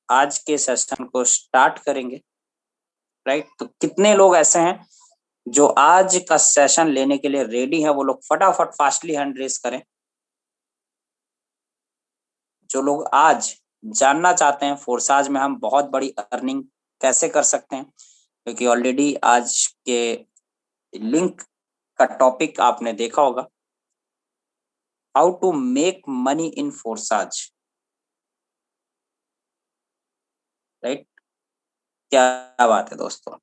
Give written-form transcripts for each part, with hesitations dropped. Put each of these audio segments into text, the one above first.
आज के सेशन को स्टार्ट करेंगे। राइट, तो कितने लोग ऐसे हैं जो आज का सेशन लेने के लिए रेडी है? वो लोग फटाफट फास्टली हैंड रेस करें। जो लोग आज जानना चाहते हैं फोर्साज में हम बहुत बड़ी अर्निंग कैसे कर सकते हैं, क्योंकि ऑलरेडी आज के लिंक का टॉपिक आपने देखा होगा, how to make money in फोर्साज। राइट, क्या बात है दोस्तों।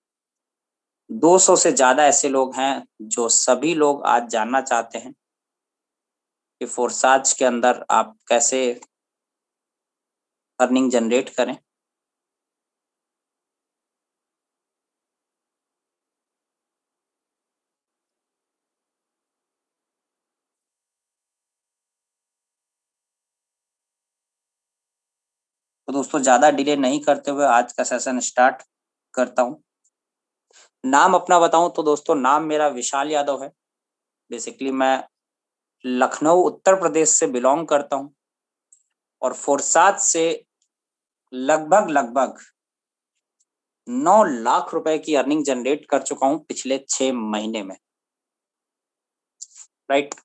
200 से ज्यादा ऐसे लोग हैं जो सभी लोग आज जानना चाहते हैं कि फोर्साज के अंदर आप कैसे अर्निंग जनरेट करें। तो दोस्तों ज्यादा डिले नहीं करते हुए आज का सेशन स्टार्ट करता हूं। नाम अपना बताऊं तो दोस्तों नाम मेरा विशाल यादव है। बेसिकली मैं लखनऊ उत्तर प्रदेश से बिलोंग करता हूं और फोर्साज से लगभग 9 लाख रुपए की अर्निंग जनरेट कर चुका हूं पिछले 6 महीने में। राइट,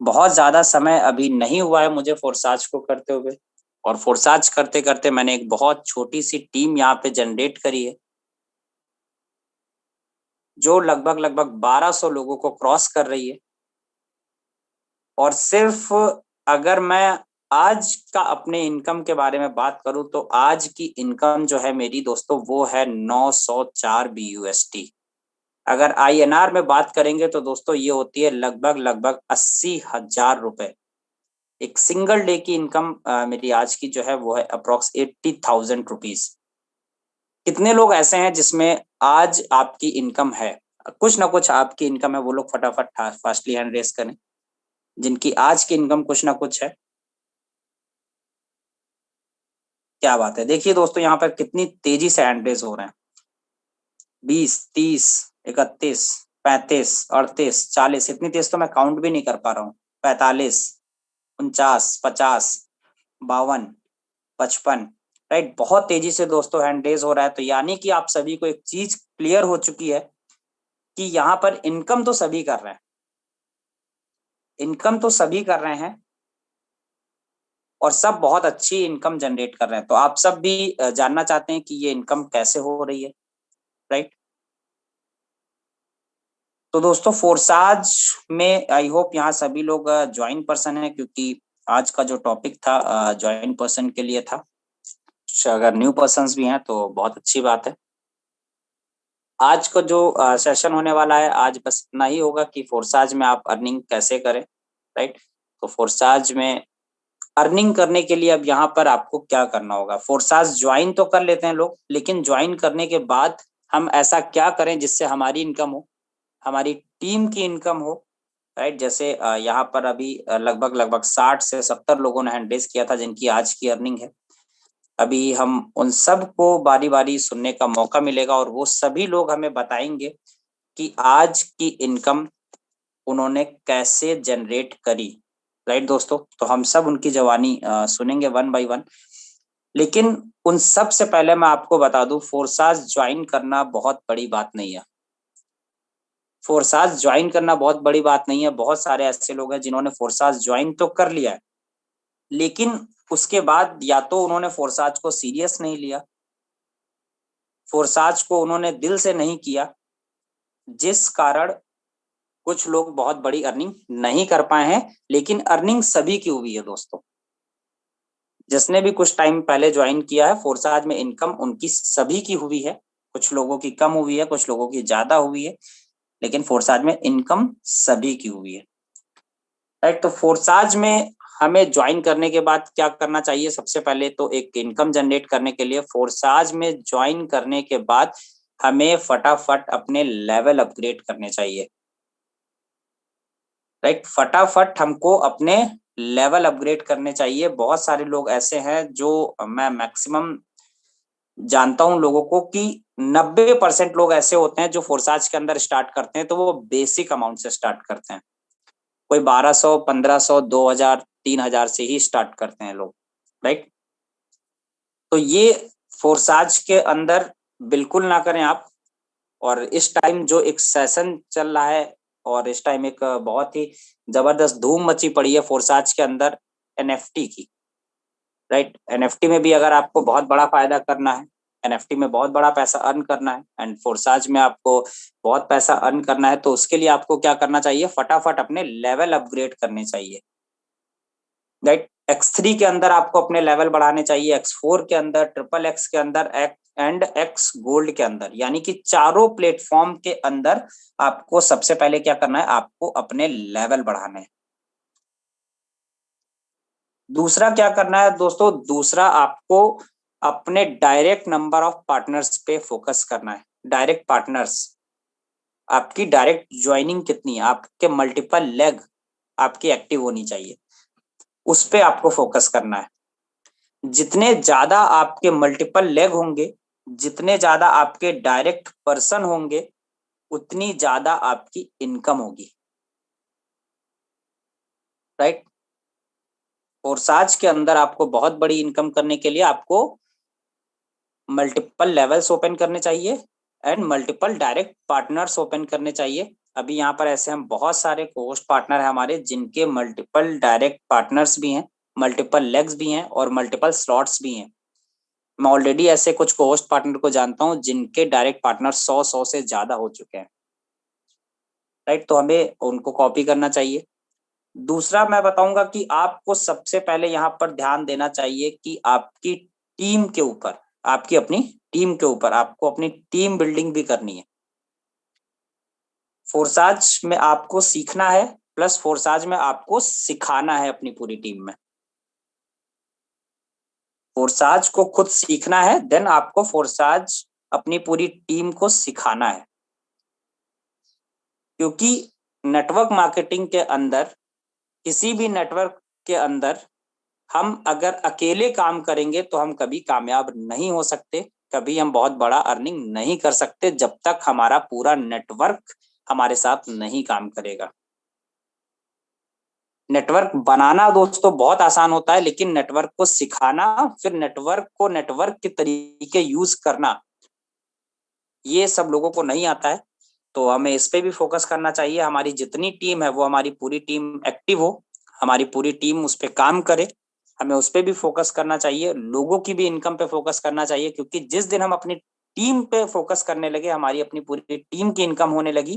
बहुत ज्यादा समय अभी नहीं हुआ है मुझे फोर्साज को करते हुए, और फोर्साज करते करते मैंने एक बहुत छोटी सी टीम यहाँ पे जनरेट करी है जो लगभग 1200 लोगों को क्रॉस कर रही है। और सिर्फ अगर मैं आज का अपने इनकम के बारे में बात करूं तो आज की इनकम जो है मेरी दोस्तों वो है 904 BUSD। अगर INR में बात करेंगे तो दोस्तों ये होती है लगभग 80,000 रुपए। एक सिंगल डे की इनकम मेरी आज की जो है वो है अप्रोक्स 80,000 रुपीज। कितने लोग ऐसे हैं जिसमें आज आपकी इनकम है? कुछ ना कुछ आपकी इनकम है, वो लोग फटाफट फास्टली हैंड रेस करें जिनकी आज की इनकम कुछ ना कुछ है। क्या बात है, देखिए दोस्तों यहाँ पर कितनी तेजी से हैंड रेस हो रहे हैं। 20, 30, 31, 35, 38, 40, इतनी तेज तो मैं काउंट भी नहीं कर पा रहा हूँ। 45, 49, 50, 52, 55। राइट, बहुत तेजी से दोस्तों हैंड रेज हो रहा है। तो यानी कि आप सभी को एक चीज क्लियर हो चुकी है कि यहाँ पर इनकम तो सभी कर रहे हैं, इनकम तो सभी कर रहे हैं और सब बहुत अच्छी इनकम जनरेट कर रहे हैं। तो आप सब भी जानना चाहते हैं कि ये इनकम कैसे हो रही है। राइट, तो दोस्तों फोर्साज में आई होप यहाँ सभी लोग ज्वाइन पर्सन है, क्योंकि आज का जो टॉपिक था ज्वाइन पर्सन के लिए था। अगर न्यू पर्सन्स भी हैं तो बहुत अच्छी बात है। आज का जो सेशन होने वाला है आज बस इतना ही होगा कि फोर्साज में आप अर्निंग कैसे करें। राइट, तो फोर्साज में अर्निंग करने के लिए अब यहाँ पर आपको क्या करना होगा? फोर्साज ज्वाइन तो कर लेते हैं लोग, लेकिन ज्वाइन करने के बाद हम ऐसा क्या करें जिससे हमारी इनकम हो, हमारी टीम की इनकम हो। राइट, जैसे यहाँ पर अभी लगभग 60 से 70 लोगों ने हैंड रेज किया था जिनकी आज की अर्निंग है। अभी हम उन सब को बारी बारी सुनने का मौका मिलेगा और वो सभी लोग हमें बताएंगे कि आज की इनकम उन्होंने कैसे जनरेट करी। राइट दोस्तों, तो हम सब उनकी जवानी सुनेंगे वन बाय वन। लेकिन उन सब से पहले मैं आपको बता दूं, फोर्साज ज्वाइन करना बहुत बड़ी बात नहीं है। फोर्साज ज्वाइन करना बहुत बड़ी बात नहीं है। बहुत सारे ऐसे लोग हैं जिन्होंने फोर्साज ज्वाइन तो कर लिया है, लेकिन उसके बाद या तो उन्होंने फोर्साज को सीरियस नहीं लिया, फोर्साज को उन्होंने दिल से नहीं किया, जिस कारण कुछ लोग बहुत बड़ी अर्निंग नहीं कर पाए हैं। लेकिन अर्निंग सभी की हुई है दोस्तों। जिसने भी कुछ टाइम पहले ज्वाइन किया है फोर्साज में, इनकम उनकी सभी की हुई है। कुछ लोगों की कम हुई है, कुछ लोगों की ज्यादा हुई है, लेकिन फोर्साज में इनकम सभी की हुई है। राइट, तो फोर्साज में हमें ज्वाइन करने के बाद क्या करना चाहिए? सबसे पहले तो एक इनकम जनरेट करने के लिए फोर्साज में ज्वाइन करने के बाद हमें फटाफट अपने लेवल अपग्रेड करने चाहिए। राइट, फटाफट हमको अपने लेवल अपग्रेड करने चाहिए। बहुत सारे लोग ऐसे हैं जो मैं मैक्सिमम जानता हूं लोगों को कि 90% लोग ऐसे होते हैं जो फोर्साज के अंदर स्टार्ट करते हैं तो वो बेसिक अमाउंट से स्टार्ट करते हैं। कोई 1200, 1500, 2000, 3000 से ही स्टार्ट करते हैं लोग। राइट, तो ये फोर्साज के अंदर बिल्कुल ना करें आप। और इस टाइम जो एक सेशन चल रहा है और इस टाइम एक बहुत ही जबरदस्त धूम मची पड़ी है फोर्साज के अंदर एनएफटी की, राइट। एनएफटी में भी अगर आपको बहुत बड़ा फायदा करना है, एनएफटी में बहुत बड़ा पैसा अर्न करना है एंड फोर्साज में आपको बहुत पैसा अर्न करना है, तो उसके लिए आपको क्या करना चाहिए, फटाफट अपने लेवल अपग्रेड करने चाहिए, राइट। X3 के अंदर आपको अपने लेवल बढ़ाने चाहिए, X4 के अंदर, ट्रिपल एक्स के अंदर एंड एक्स गोल्ड के अंदर, यानी कि चारों प्लेटफॉर्म के अंदर आपको सबसे पहले क्या करना है, आपको अपने लेवल बढ़ाने हैं। दूसरा क्या करना है दोस्तों, दूसरा आपको अपने डायरेक्ट नंबर ऑफ पार्टनर्स पे फोकस करना है। डायरेक्ट पार्टनर्स, आपकी डायरेक्ट ज्वाइनिंग कितनी है, आपके मल्टीपल लेग आपकी एक्टिव होनी चाहिए, उस पे आपको फोकस करना है। जितने ज्यादा आपके मल्टीपल लेग होंगे, जितने ज्यादा आपके डायरेक्ट पर्सन होंगे, उतनी ज्यादा आपकी इनकम होगी, राइट। फोर्साज के अंदर आपको बहुत बड़ी इनकम करने के लिए आपको मल्टीपल लेवल्स ओपन करने चाहिए and multiple direct partners open करने चाहिए। अभी यहाँ पर ऐसे हम बहुत सारे कोस्ट पार्टनर हैं हमारे, जिनके मल्टीपल डायरेक्ट पार्टनर्स भी हैं, मल्टीपल लेग्स भी हैं और मल्टीपल स्लॉट्स भी हैं। मैं ऑलरेडी ऐसे कुछ कोस्ट पार्टनर को जानता हूँ जिनके डायरेक्ट पार्टनर 100 से ज्यादा हो चुके हैं, राइट। तो हमें उनको कॉपी करना चाहिए। दूसरा मैं बताऊंगा कि आपको सबसे पहले यहाँ पर ध्यान देना चाहिए कि आपकी टीम के ऊपर, आपकी अपनी टीम के ऊपर आपको अपनी टीम बिल्डिंग भी करनी है। फोर्साज में आपको सीखना है प्लस फोर्साज में आपको सिखाना है अपनी पूरी टीम में। फोर्साज को खुद सीखना है, देन आपको फोर्साज अपनी पूरी टीम को सिखाना है। क्योंकि नेटवर्क मार्केटिंग के अंदर, किसी भी नेटवर्क के अंदर हम अगर अकेले काम करेंगे तो हम कभी कामयाब नहीं हो सकते, कभी हम बहुत बड़ा अर्निंग नहीं कर सकते जब तक हमारा पूरा नेटवर्क हमारे साथ नहीं काम करेगा। नेटवर्क बनाना दोस्तों बहुत आसान होता है, लेकिन नेटवर्क को सिखाना, फिर नेटवर्क को नेटवर्क के तरीके यूज करना, ये सब लोगों को नहीं आता है। तो हमें इस पे भी फोकस करना चाहिए। हमारी जितनी टीम है वो हमारी पूरी टीम एक्टिव हो, हमारी पूरी टीम उस पर काम करे, हमें उस पर भी फोकस करना चाहिए। लोगों की भी इनकम पे फोकस करना चाहिए, क्योंकि जिस दिन हम अपनी टीम पे फोकस करने लगे, हमारी अपनी पूरी टीम की इनकम होने लगी,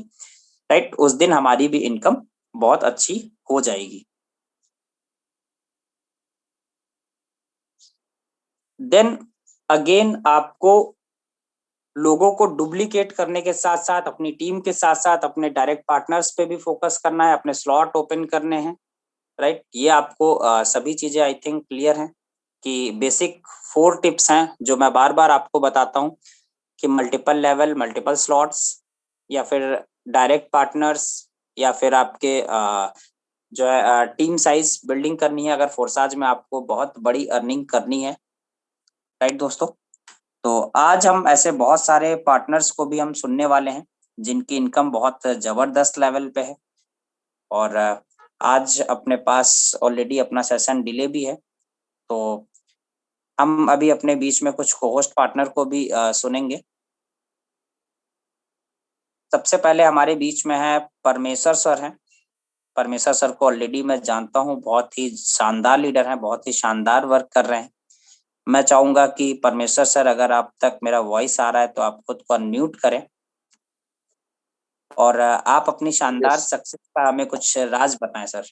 राइट, उस दिन हमारी भी इनकम बहुत अच्छी हो जाएगी। देन अगेन आपको लोगों को डुप्लीकेट करने के साथ साथ, अपनी टीम के साथ साथ अपने डायरेक्ट पार्टनर्स पे भी फोकस करना है, अपने स्लॉट ओपन करने हैं, राइट। ये आपको सभी चीजें आई थिंक क्लियर हैं कि बेसिक 4 टिप्स हैं जो मैं बार बार आपको बताता हूँ कि मल्टीपल लेवल, मल्टीपल स्लॉट्स, या फिर डायरेक्ट पार्टनर्स, या फिर आपके जो है टीम साइज बिल्डिंग करनी है अगर फोर्साज में आपको बहुत बड़ी अर्निंग करनी है, राइट दोस्तों। तो आज हम ऐसे बहुत सारे पार्टनर्स को भी हम सुनने वाले हैं जिनकी इनकम बहुत जबरदस्त लेवल पे है। और आज अपने पास ऑलरेडी अपना सेशन डिले भी है, तो हम अभी अपने बीच में कुछ कोहोस्ट पार्टनर को भी सुनेंगे। सबसे पहले हमारे बीच में है परमेश्वर सर हैं। परमेश्वर सर को ऑलरेडी मैं जानता हूँ, बहुत ही शानदार लीडर हैं, बहुत ही शानदार वर्क कर रहे हैं। मैं चाहूंगा कि परमेश्वर सर, अगर आप तक मेरा वॉइस आ रहा है तो आप खुद को अनम्यूट करें और आप अपनी शानदार सक्सेस का हमें कुछ राज बताएं sir.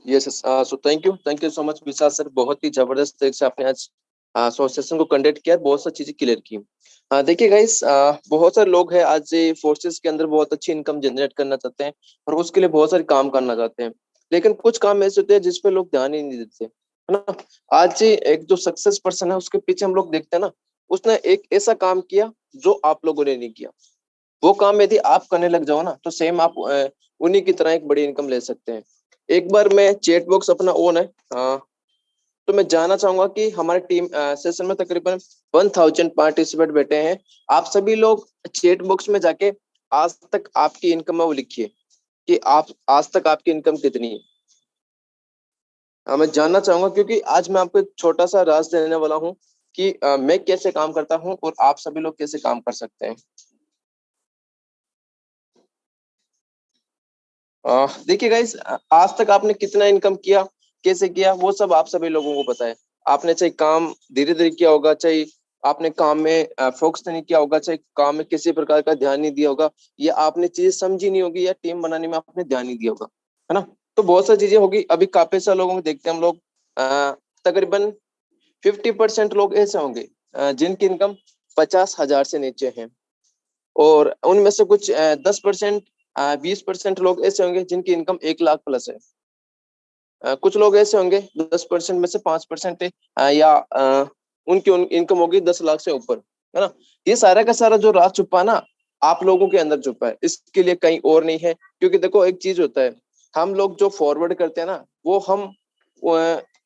Yes so thank you so much Vishal sir. बहुत ही जबरदस्त तरीके से आपने आज सेशन को कंडक्ट किया, बहुत सी चीजें क्लियर की। देखिए गाइस, बहुत सारे लोग हैं आज फोर्सेस के अंदर बहुत अच्छी इनकम जनरेट करना चाहते हैं और उसके लिए बहुत सारे काम करना चाहते हैं, लेकिन कुछ काम ऐसे होते हैं जिस पे लोग ध्यान ही नहीं देते, है ना। आज एक जो सक्सेस पर्सन है उसके पीछे हम लोग देखते हैं ना, उसने एक ऐसा काम किया जो आप लोगों ने नहीं किया। वो काम यदि आप करने लग जाओ ना तो सेम आप उन्हीं की तरह एक बड़ी इनकम ले सकते हैं। एक बार मैं चैट बॉक्स अपना ऑन है, तो मैं जानना चाहूंगा कि हमारे टीम सेशन में तकरीबन 1000 पार्टिसिपेंट बैठे हैं। आप सभी लोग चैट बॉक्स में जाके आज तक आपकी इनकम है वो लिखिए कि आप आज तक आपकी इनकम कितनी है। मैं जानना चाहूंगा, क्योंकि आज मैं आपको एक छोटा सा राज देने वाला हूँ कि मैं कैसे काम करता हूँ और आप सभी लोग कैसे काम कर सकते हैं। देखिए गाइस, आज तक आपने कितना इनकम किया, कैसे किया, वो सब आप सभी लोगों को पता है। आपने चाहे काम धीरे धीरे किया होगा, चाहे आपने काम में फोकस नहीं किया होगा, चाहे काम में किसी प्रकार का ध्यान नहीं दिया होगा, या आपने चीजें समझी नहीं होगी, या टीम बनाने में आपने ध्यान नहीं दिया होगा, है ना। तो बहुत सारी चीजें होगी। अभी काफी सारे लोगों को देखते हैं हम लोग, तकरीबन 50% लोग ऐसे होंगे जिनकी इनकम 50,000 से नीचे है, और उनमें से कुछ 10%, 20% लोग ऐसे होंगे जिनकी इनकम 1 लाख प्लस है। कुछ लोग ऐसे होंगे 10% में से 5% या उनकी इनकम होगी 10 लाख से ऊपर, है ना। ये सारा का सारा जो राज छुपा है ना, आप लोगों के अंदर छुपा है, इसके लिए कहीं और नहीं है। क्योंकि देखो एक चीज होता है, हम लोग जो फॉरवर्ड करते हैं ना, वो हम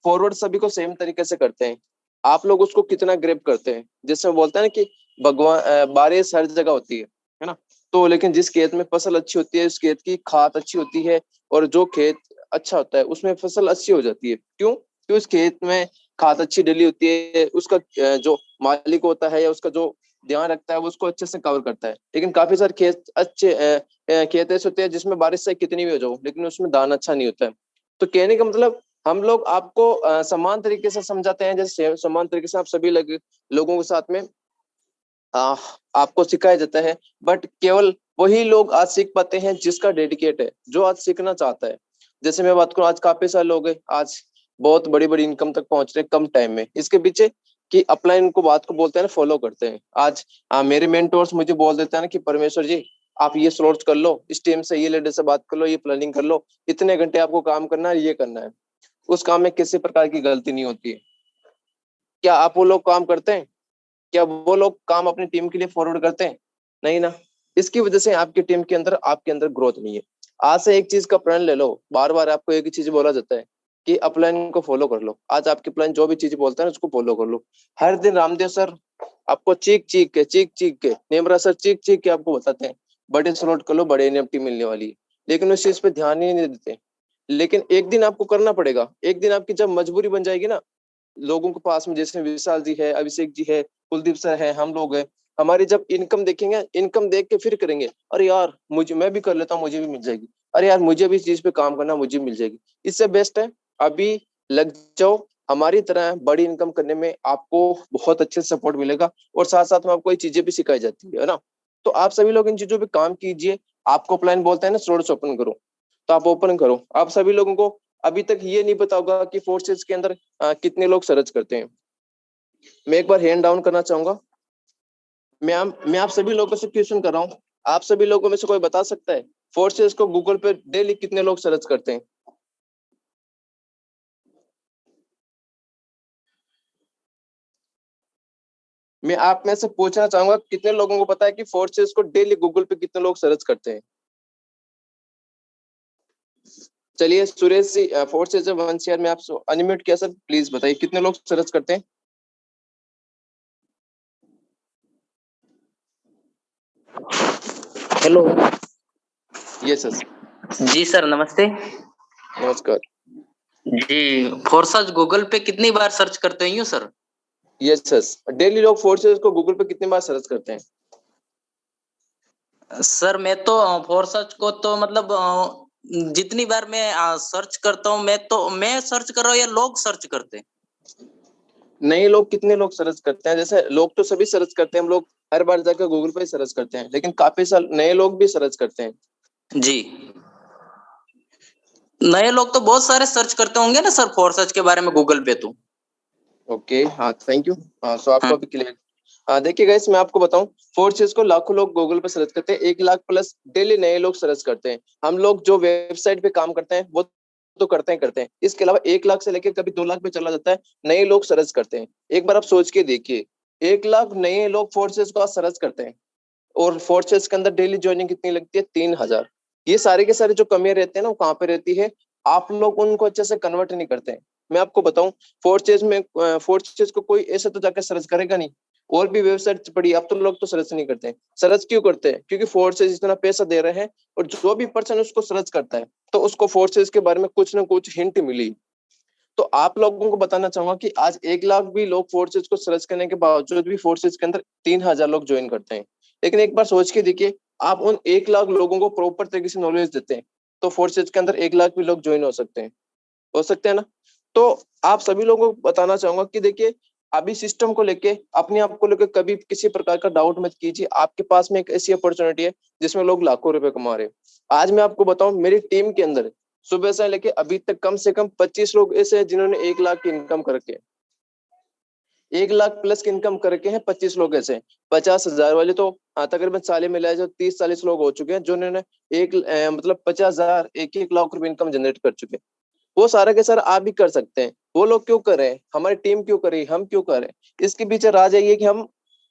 फॉरवर्ड सभी को सेम तरीके से करते हैं। आप लोग उसको कितना ग्रेप करते हैं, जैसे वो बोलते हैं ना कि भगवान बारिश हर जगह होती है ना। तो लेकिन जिस खेत में फसल अच्छी होती है, उस खेत की खाद अच्छी होती है, और जो खेत अच्छा होता है उसमें फसल अच्छी हो जाती है। क्यों? क्योंकि उस खेत में खाद अच्छी डली होती है, उसका जो मालिक होता है या उसका जो ध्यान रखता है वो उसको अच्छे से कवर करता है। लेकिन काफी सारे खेत अच्छे खेत ऐसे होते हैं जिसमें बारिश से कितनी भी हो जाओ, लेकिन उसमें दाना अच्छा नहीं होता है। तो कहने का मतलब, हम लोग आपको समान तरीके से समझाते हैं, जैसे समान तरीके से आप सभी लोगों के साथ में आ, आपको सिखाया जाता है। बट केवल वही लोग आज सीख पाते हैं जिसका डेडिकेट है, जो आज सीखना चाहता है। जैसे मैं बात करूं, आज काफी सारे लोग हैं आज बहुत बड़ी बड़ी इनकम तक पहुंच रहे हैं कम टाइम में। इसके पीछे कि अपलाइन को बात को बोलते हैं ना, फॉलो करते हैं। आज मेरे मेंटोर्स मुझे बोल देते हैं ना कि परमेश्वर जी, आप ये सोर्स कर लो, इस टीम से ये लीडर से बात कर लो, ये प्लानिंग कर लो, इतने घंटे आपको काम करना है, ये करना है। उस काम में किसी प्रकार की गलती नहीं होती है। क्या आप वो लोग काम करते हैं? क्या वो लोग काम अपनी टीम के लिए फॉरवर्ड करते हैं? नहीं ना। इसकी वजह से आपकी टीम के अंदर, आपके अंदर ग्रोथ नहीं है। आज से एक चीज का प्रण ले लो, बार बार आपको एक ही चीज बोला जाता है कि अपलाइन को फॉलो कर लो। आज आपके प्लान जो भी चीज बोलता है ना, उसको फॉलो कर लो। हर दिन रामदेव सर आपको चीख चीख के, नेमरा सर चीख चीख के आपको बताते हैं बड़े स्लॉट कर लो, बड़े एनएफटी मिलने वाली है। लेकिन उस चीज पे ध्यान ही नहीं देते। लेकिन एक दिन आपको करना पड़ेगा। एक दिन आपकी जब मजबूरी बन जाएगी ना, लोगों के पास में जैसे विशाल जी है, अभिषेक जी है, कुलदीप सर है, हम लोग हैं, हमारी जब इनकम देखेंगे, इनकम देख के फिर करेंगे, अरे यार मुझे, मैं भी कर लेता हूँ, मुझे भी मिल जाएगी। अरे यार मुझे भी इस चीज पे काम करना, मुझे मिल जाएगी। इससे बेस्ट है अभी लग जाओ। हमारी तरह बड़ी इनकम करने में आपको बहुत अच्छे सपोर्ट मिलेगा, और साथ साथ में आपको ये चीजें भी सिखाई जाती है ना। तो आप सभी लोग इन चीजों पे काम कीजिए। आपको प्लान बोलते हैं ना, सोर्स ओपन करो, तो आप ओपन करो। आप सभी लोगों को अभी तक ये नहीं पता होगा कि फोर्सेस के अंदर कितने लोग सर्च करते हैं। मैं एक बार हैंड डाउन करना चाहूंगा। मैं आप सभी लोगों से क्वेश्चन कर रहा हूँ, आप सभी लोगों में से कोई बता सकता है फोर्सेस को गूगल पे डेली कितने लोग सर्च करते हैं? मैं आप में से पूछना चाहूंगा, कितने लोगों को पता है कि फोर्सेस को डेली गूगल पे कितने लोग सर्च करते हैं? चलिए सुरेश जी, फोर्सेस वंश यार, मैं आप अनम्यूट किया सर, प्लीज बताइए कितने लोग सर्च करते हैं? हेलो। ये सर। जी सर, नमस्ते। नमस्कार। जी, फोर्सज गूगल पे कितनी बार सर्च करते हैं यूं सर? यस सर, डेली लोग फोर्सेस को गूगल पे कितनी बार सर्च करते हैं? सर मैं तो फोर्सज को तो मतलब जितनी बार मैं सर्च करता हूँ, मैं सर्च कर रहा हूँ या लोग सर्च करते हैं? नए लोग कितने लोग सर्च करते हैं? जैसे लोग तो सभी सर्च करते हैं, हम लोग हर बार जाकर गूगल पे सर्च करते हैं, लेकिन काफी साल नए लोग भी सर्च करते हैं। जी, नए लोग तो बहुत सारे सर्च करते होंगे ना सर फोर्सज के बारे में गूगल पे तो। ओके, हाँ थैंक यू। हाँ, सो आपको हाँ। अभी क्लियर। हाँ देखिए गाइस, मैं आपको बताऊं, फोर्सेस को लाखों लोग गूगल पे सर्च करते हैं, 1 लाख प्लस डेली नए लोग सर्च करते हैं। हम लोग जो वेबसाइट पे काम करते हैं वो तो करते हैं। इसके अलावा 1 लाख से लेकर कभी 2 लाख पे चला जाता है, नए लोग सर्च करते हैं। एक बार आप सोच के देखिए, 1 लाख नए लोग फोर्सेस को सर्च करते हैं, और फोर्सेस के अंदर डेली ज्वाइनिंग कितनी लगती है? 3,000। ये सारे के सारे जो कमियां रहते हैं ना, वो कहाँ पे रहती है? आप लोग उनको अच्छे से कन्वर्ट नहीं करते हैं। मैं आपको बताऊं, फोर्सेस को कोई ऐसे तो जाकर सर्च करेगा नहीं। और भी वेबसाइट पड़ी, अब तो लोग तो सर्च नहीं करते हैं। सर्च क्यों करते हैं? क्योंकि फोर्सेस इतना पैसा दे रहे हैं, और जो भी पर्सन उसको सर्च करता है तो उसको फोर्सेस के बारे में कुछ ना कुछ हिंट मिली। तो आप लोगों को बताना चाहूंगा कि आज 1 लाख भी लोग फोर्सेज को सर्च करने के बावजूद भी फोर्सेज के अंदर 3,000 लोग ज्वाइन करते हैं। लेकिन एक बार सोच के देखिए, आप उन 1 लाख लोगों को प्रॉपर तरीके से नॉलेज देते हैं तो फोर्सेज के अंदर 1 लाख भी लोग ज्वाइन हो सकते हैं ना। तो आप सभी लोगों को बताना चाहूंगा कि देखिए, अभी सिस्टम को लेके, अपने आप को लेके कभी किसी प्रकार का डाउट मत कीजिए। आपके पास में एक ऐसी अपॉर्चुनिटी है जिसमें लोग लाखों रुपए कमा रहे हैं। आज मैं आपको बताऊं, मेरी टीम के अंदर सुबह से लेके अभी तक कम से कम 25 लोग ऐसे हैं जिन्होंने 1 लाख की इनकम करके 1 लाख प्लस की इनकम करके हैं। 25 लोग ऐसे हैं। 50,000 वाले तो तकरीबन साले मिलाए जो 30-40 लोग हो चुके हैं जिन्होंने मतलब 50,000 1-1 लाख रुपए इनकम जनरेट कर चुके हैं। वो सारा के सारा आप भी कर सकते हैं। वो लोग क्यों कर रहे हैं, हमारी टीम क्यों कर रही है, हम क्यों कर रहे हैं? इसके पीछे राज है ये कि हम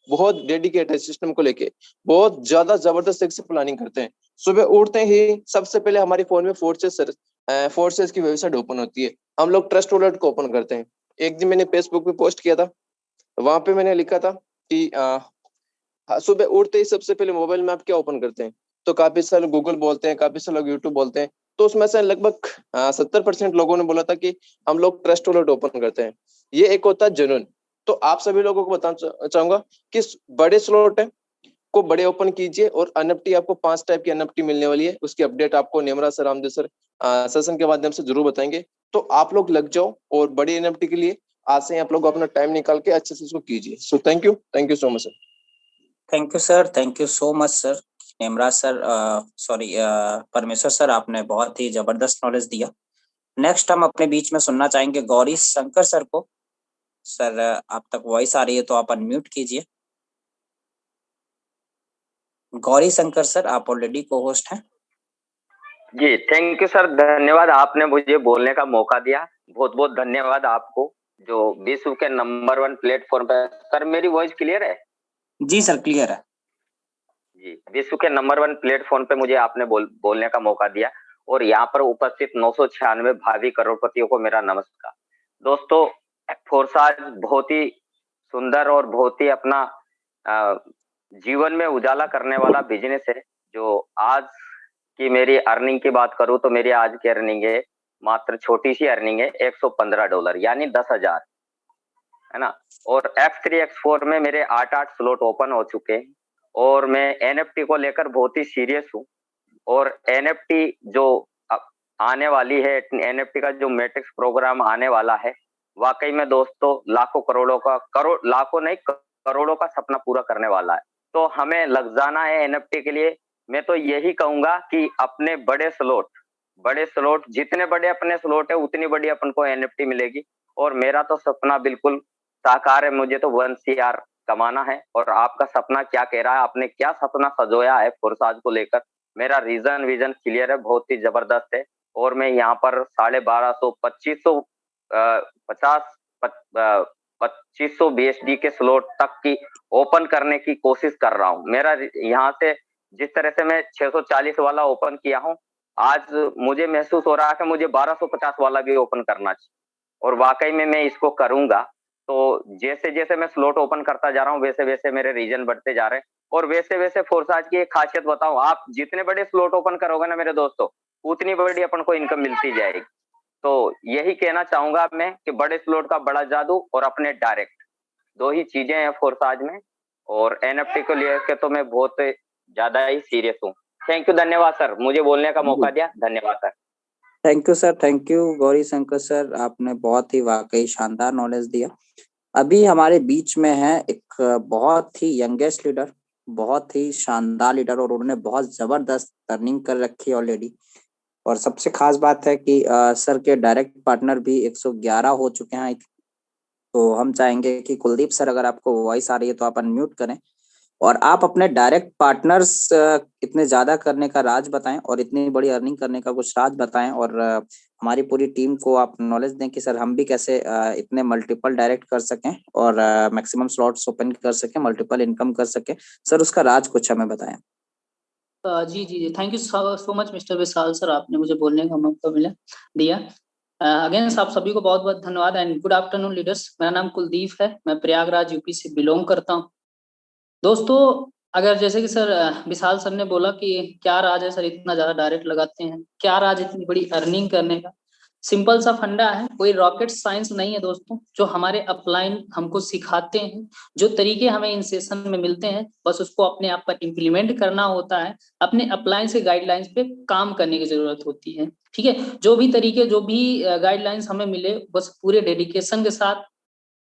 बहुत डेडिकेट है सिस्टम को लेके, बहुत ज्यादा जबरदस्त तरीके से प्लानिंग करते हैं। सुबह उठते ही सबसे पहले हमारे फोन में फोर्सेस की वेबसाइट ओपन होती है। हम लोग ट्रस्ट वॉलेट को ओपन करते हैं। एक दिन मैंने फेसबुक पे पोस्ट किया था, वहां पे मैंने लिखा था कि सुबह उठते ही सबसे पहले मोबाइल में आप क्या ओपन करते हैं? तो काफी सारे लोग गूगल बोलते हैं, काफी सारे लोग यूट्यूब बोलते हैं। तो उसमें से लगभग 70% लोगों ने बोला था कि हम लोग ट्रस्ट वॉलेट ओपन करते हैं। ये एक होता है जुनून। तो आप सभी लोगों को बताना चाहूंगा कि बड़े स्लॉट है को बड़े ओपन कीजिए, और एनएफटी आपको 5 टाइप की एनएफटी मिलने वाली है। उसकी अपडेट आपको Nemra sir, Ramdev sir session के माध्यम से जरूर बताएंगे। तो आप लोग लग जाओ और बड़ी एनएफटी के लिए आज से आप लोग अपना टाइम निकाल के अच्छे से इसको कीजिए। So thank you so much sir. Thank you sir, thank you so much sir. Nemraj sir, sorry Parmeshwar sir, आपने बहुत ही जबरदस्त नॉलेज दिया। नेक्स्ट हम अपने बीच में सुनना चाहेंगे गौरी शंकर सर को। सर आप तक वॉइस आ रही है तो आप अनम्यूट कीजिए। गौरी शंकर सर, आप ऑलरेडी को होस्ट हैं। जी थैंक यू सर, धन्यवाद, आपने मुझे बोलने का मौका दिया। बहुत बहुत धन्यवाद आपको, जो विश्व के नंबर 1 प्लेटफॉर्म पे। सर मेरी वॉइस क्लियर है? जी सर, क्लियर है जी, विश्व के नंबर 1 प्लेटफॉर्म पे मुझे आपने बोलने का मौका दिया, और यहाँ पर उपस्थित 996 भावी करोड़पतियों को मेरा नमस्कार। दोस्तों, फोर्साज बहुत ही सुंदर और बहुत ही अपना जीवन में उजाला करने वाला बिजनेस है। जो आज की मेरी अर्निंग की बात करूं तो मेरी आज की अर्निंग है, मात्र छोटी सी अर्निंग है, $115 यानी 10,000, है ना। और X3 X4 में मेरे 8 स्लॉट ओपन हो चुके हैं, और मैं एनएफटी को लेकर बहुत ही सीरियस हूँ। और एनएफटी जो आने वाली है, एनएफटी का जो मैट्रिक्स प्रोग्राम आने वाला है, वाकई में दोस्तों लाखों लाखों नहीं करोड़ों का सपना पूरा करने वाला है। तो हमें लग जाना है एनएफटी के लिए। मैं तो यही कहूंगा कि अपने बड़े स्लॉट जितने बड़े अपने स्लॉट है उतनी बड़ी अपन को एनएफटी मिलेगी। और मेरा तो सपना बिल्कुल साकार है, मुझे तो 1 CR कमाना है। और आपका सपना क्या कह रहा है, आपने क्या सपना सजोया है फोर्साज को लेकर? मेरा रीजन विजन क्लियर है, बहुत ही जबरदस्त है। और मैं यहाँ पर 1250 2500 BSD के स्लॉट तक की ओपन करने की कोशिश कर रहा हूँ। मेरा यहाँ से जिस तरह से मैं 640 वाला ओपन किया हूँ, आज मुझे महसूस हो रहा है कि मुझे 1250 वाला भी ओपन करना चाहिए, और वाकई में मैं इसको करूंगा। तो जैसे जैसे मैं स्लॉट ओपन करता जा रहा हूँ वैसे वैसे मेरे रीजन बढ़ते जा रहे हैं। और वैसे वैसे फोर्साज की एक खासियत बताऊं, आप जितने बड़े स्लॉट ओपन करोगे ना मेरे दोस्तों, उतनी बड़ी अपन को इनकम मिलती जाएगी। तो यही कहना चाहूंगा मैं कि बड़े स्लॉट का बड़ा जादू और अपने डायरेक्ट, दो ही चीजें हैं फोर्साज में। और एनएफटी को लेकर तो मैं बहुत ज्यादा ही सीरियस हूँ। थैंक यू, धन्यवाद सर, मुझे बोलने का मौका दिया, धन्यवाद sir. Thank you sir, thank you Gauri Shankar sir, आपने बहुत ही वाकई शानदार नॉलेज दिया। अभी हमारे बीच में है एक बहुत ही यंगेस्ट लीडर, बहुत ही शानदार लीडर, और उन्होंने बहुत जबरदस्त अर्निंग कर रखी है ऑलरेडी। और सबसे खास बात है कि सर के डायरेक्ट पार्टनर भी 111 हो चुके हैं। तो हम चाहेंगे कि कुलदीप सर, अगर आपको वॉइस आ रही है तो आप अनम्यूट करें, और आप अपने डायरेक्ट पार्टनर्स इतने ज्यादा करने का राज बताएं, और इतनी बड़ी अर्निंग करने का कुछ राज बताएं, और हमारी पूरी टीम को आप नॉलेज दें कि सर हम भी कैसे इतने मल्टीपल डायरेक्ट कर सकें, और मैक्सिमम स्लॉट्स ओपन कर सकें, मल्टीपल इनकम कर सकें। सर उसका राज कुछ हमें बताएं। जी जी जी, thank you so much mister Vishal sir, आपने मुझे बोलने का मौका दिया। अगेन आप सभी को बहुत बहुत धन्यवाद एंड गुड आफ्टरनून लीडर्स। मेरा नाम कुलदीप है, मैं प्रयागराज यूपी से बिलोंग करता हूँ। दोस्तों, अगर जैसे कि सर विशाल सर ने बोला कि क्या राज है सर, इतना ज्यादा डायरेक्ट लगाते हैं, क्या राज इतनी बड़ी अर्निंग करने का? सिंपल सा फंडा है, कोई रॉकेट साइंस नहीं है दोस्तों, जो हमारे अपलाइन हमको सिखाते हैं, जो तरीके हमें इन सेशन में मिलते हैं, बस उसको अपने आप पर इम्प्लीमेंट करना होता है, अपने अपलाइन से गाइडलाइंस पे काम करने की जरूरत होती है। ठीक है, जो भी तरीके, जो भी गाइडलाइंस हमें मिले, बस पूरे डेडिकेशन के साथ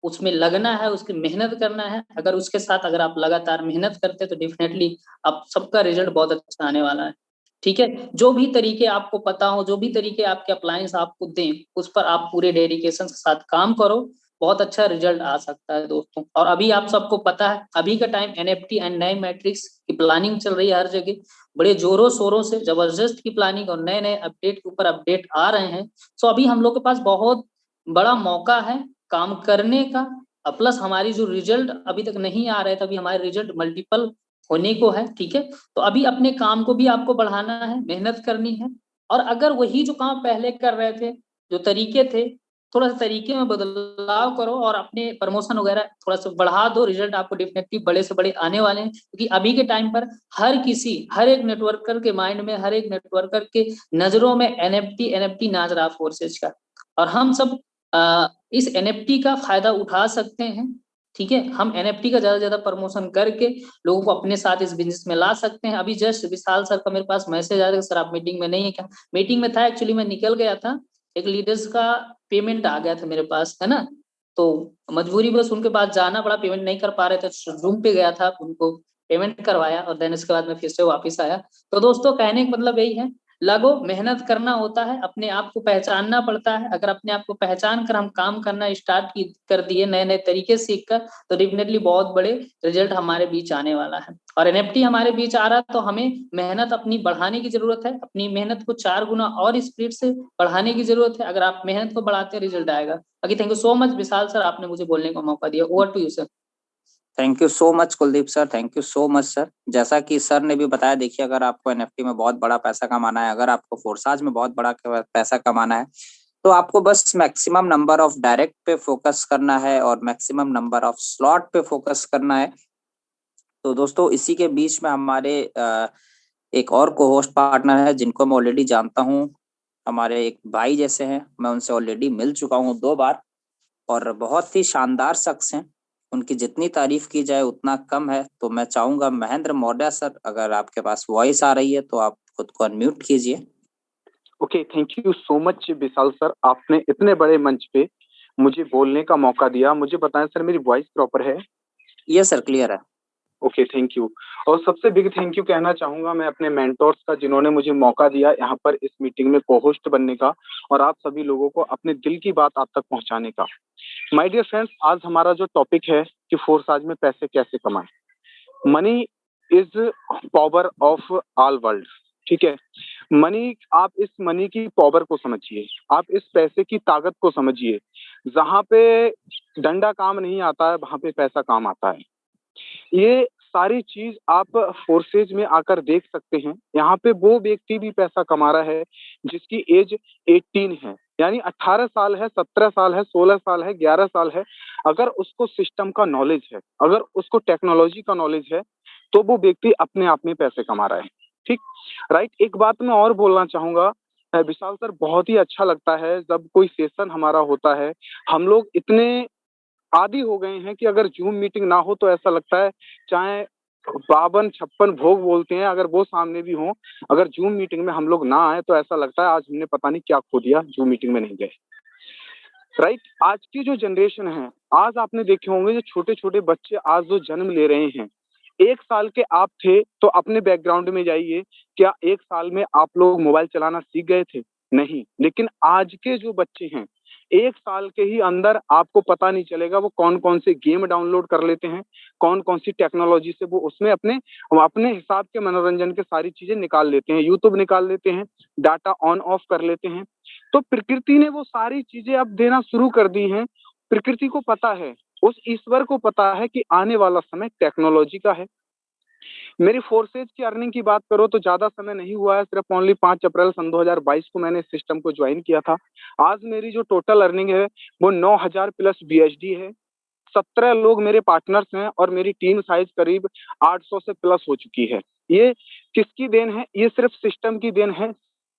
उसमें लगना है, उसकी मेहनत करना है। अगर उसके साथ अगर आप लगातार मेहनत करते हैं तो डेफिनेटली आप सबका रिजल्ट बहुत अच्छा आने वाला है। ठीक है, जो भी तरीके आपको पता हो, जो भी तरीके आपके अप्लायंस आपको दें, उस पर आप पूरे डेडिकेशन के साथ काम करो, बहुत अच्छा रिजल्ट आ सकता है दोस्तों। और अभी आप सबको पता है, अभी का टाइम एनएफटी एंड नए मैट्रिक्स की प्लानिंग चल रही है हर जगह, बड़े जोरों शोरों से जबरदस्त की प्लानिंग, और नए नए अपडेट के ऊपर अपडेट आ रहे हैं। सो अभी हम लोग के पास बहुत बड़ा मौका है काम करने का। प्लस हमारी जो रिजल्ट अभी तक नहीं आ रहे थे, अभी हमारे रिजल्ट मल्टीपल होने को है। ठीक है, तो अभी अपने काम को भी आपको बढ़ाना है, मेहनत करनी है। और अगर वही जो काम पहले कर रहे थे, जो तरीके थे, थोड़ा सा तरीके में बदलाव करो और अपने प्रमोशन वगैरह थोड़ा सा बढ़ा दो, रिजल्ट आपको डेफिनेटली बड़े से बड़े आने वाले हैं। क्योंकि अभी के टाइम पर हर एक नेटवर्कर के माइंड में, हर एक नेटवर्कर के नजरों में एनएफटी नाच रहा फोर्सेज का, और हम सब इस एनएफटी का फायदा उठा सकते हैं। ठीक है, हम एनएफटी का ज्यादा से ज्यादा प्रमोशन करके लोगों को अपने साथ इस बिजनेस में ला सकते हैं। अभी जस्ट विशाल सर का मेरे पास मैसेज आया, सर आप मीटिंग में नहीं है क्या? मीटिंग में था एक्चुअली, मैं निकल गया था, एक लीडर्स का पेमेंट आ गया था मेरे पास, है ना, तो मजबूरी बस उनके पास जाना पड़ा, पेमेंट नहीं कर पा रहे थे, रूम पे गया था, उनको पेमेंट करवाया और देन उसके बाद मैं फिर से वापस आया। तो दोस्तों कहने का मतलब यही है, लगो, मेहनत करना होता है, अपने आप को पहचानना पड़ता है। अगर अपने आप को पहचान कर हम काम करना स्टार्ट कर दिए नए नए तरीके सीख कर, तो डेफिनेटली बहुत बड़े रिजल्ट हमारे बीच आने वाला है। और एनएफटी हमारे बीच आ रहा है तो हमें मेहनत अपनी बढ़ाने की जरूरत है, अपनी मेहनत को 4 गुना और स्पीड से बढ़ाने की जरूरत है। अगर आप मेहनत को बढ़ाते हैं, रिजल्ट आएगा। बाकी thank you so much Vishal sir, आपने मुझे बोलने का मौका दिया। Over to you sir. Thank you so much Kuldeep sir, thank you so much sir. जैसा कि सर ने भी बताया, देखिए अगर आपको एनएफटी में बहुत बड़ा पैसा कमाना है, अगर आपको फोर्साज में बहुत बड़ा पैसा कमाना है, तो आपको बस मैक्सिमम नंबर ऑफ डायरेक्ट पे फोकस करना है और मैक्सिमम नंबर ऑफ स्लॉट पे फोकस करना है। तो दोस्तों इसी के बीच में हमारे एक और को होस्ट पार्टनर है जिनको मैं ऑलरेडी जानता हूँ, हमारे एक भाई जैसे हैं, मैं उनसे ऑलरेडी मिल चुका हूँ 2 बार, और बहुत ही शानदार शख्स हैं, उनकी जितनी तारीफ की जाए उतना कम है। तो मैं चाहूंगा महेंद्र मौर्य सर, अगर आपके पास वॉइस आ रही है तो आप खुद को अनम्यूट कीजिए। Okay, thank you so much Vishal sir, आपने इतने बड़े मंच पे मुझे बोलने का मौका दिया। मुझे बताएं सर, मेरी वॉइस प्रॉपर है? यस सर, क्लियर है। Okay, thank you. और सबसे बिग थैंक यू कहना चाहूंगा मैं अपने मेंटोर्स का, जिन्होंने मुझे मौका दिया यहाँ पर इस मीटिंग में को होस्ट बनने का और आप सभी लोगों को अपने दिल की बात आप तक पहुंचाने का। माय डियर फ्रेंड्स, आज हमारा जो टॉपिक है कि फोर्साज में पैसे कैसे कमाएं। Money is power of all world. ठीक है, मनी, आप इस मनी की पावर को समझिए, आप इस पैसे की ताकत को समझिए। जहाँ पे डंडा काम नहीं आता है, वहां पे पैसा काम आता है। ये सारी चीज आप फोर्सेज में आकर देख सकते हैं। यहाँ पे वो व्यक्ति भी पैसा कमा रहा है जिसकी एज 18 है, यानी 18 साल है, 17 साल है, 16 साल है, 11 साल है। अगर उसको सिस्टम का नॉलेज है, अगर उसको टेक्नोलॉजी का नॉलेज है, तो वो व्यक्ति अपने आप में पैसे कमा रहा है। ठीक, राइट। एक बात मैं और बोलना चाहूंगा विशाल सर, बहुत ही अच्छा लगता है जब कोई सेशन हमारा होता है। हम लोग इतने आदी हो गए हैं कि अगर जूम मीटिंग ना हो तो ऐसा लगता है, चाहे 52-56 भोग बोलते हैं, अगर वो सामने भी हो, अगर जूम मीटिंग में हम लोग ना आए तो ऐसा लगता है आज हमने पता नहीं क्या खो दिया, जूम मीटिंग में नहीं गए। राइट, आज की जो जनरेशन है, आज आपने देखे होंगे जो छोटे छोटे बच्चे आज जो जन्म ले रहे हैं, 1 साल के आप थे तो अपने बैकग्राउंड में जाइए, क्या 1 साल में आप लोग मोबाइल चलाना सीख गए थे? नहीं। लेकिन आज के जो बच्चे हैं, 1 साल के ही अंदर आपको पता नहीं चलेगा वो कौन कौन से गेम डाउनलोड कर लेते हैं, कौन कौन सी टेक्नोलॉजी से वो उसमें अपने अपने हिसाब के मनोरंजन के सारी चीजें निकाल लेते हैं, यूट्यूब निकाल लेते हैं, डाटा ऑन ऑफ कर लेते हैं। तो प्रकृति ने वो सारी चीजें अब देना शुरू कर दी हैं। प्रकृति को पता है, उस ईश्वर को पता है कि आने वाला समय टेक्नोलॉजी का है। मेरी फोर्सेज की अर्निंग की बात करो तो ज्यादा समय नहीं हुआ है, सिर्फ ओनली 5 अप्रैल सन 2022 को मैंने इस सिस्टम को ज्वाइन किया था। आज मेरी जो टोटल अर्निंग है वो 9000 प्लस बीएचडी है। 17 लोग मेरे पार्टनर्स हैं और मेरी टीम साइज करीब 800 से प्लस हो चुकी है। ये किसकी देन है? ये सिर्फ सिस्टम की देन है,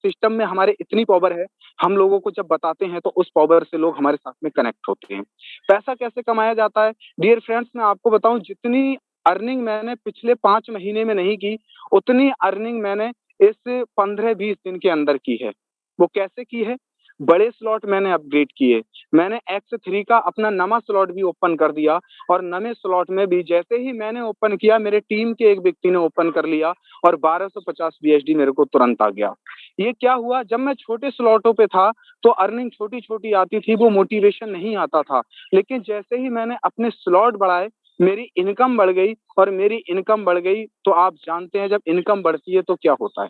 सिस्टम में हमारे इतनी पावर है, हम लोगों को जब बताते हैं तो उस पावर से लोग हमारे साथ में कनेक्ट होते हैं। पैसा कैसे कमाया जाता है? डियर फ्रेंड्स, मैं आपको बताऊं, जितनी अर्निंग मैंने पिछले 5 महीने में नहीं की, उतनी अर्निंग मैंने इस 15-20 दिन के अंदर की है। वो कैसे की है? बड़े स्लॉट मैंने अपग्रेड किए, मैंने X3 का अपना नवा स्लॉट भी ओपन कर दिया, और नए स्लॉट में भी जैसे ही मैंने ओपन किया, मेरे टीम के एक व्यक्ति ने ओपन कर लिया और 1250 BSD मेरे को तुरंत आ गया। ये क्या हुआ? जब मैं छोटे स्लॉटों पे था तो अर्निंग छोटी छोटी आती थी, वो मोटिवेशन नहीं आता था, लेकिन जैसे ही मैंने अपने स्लॉट बढ़ाए, मेरी इनकम बढ़ गई, और मेरी इनकम बढ़ गई तो आप जानते हैं जब इनकम बढ़ती है तो क्या होता है।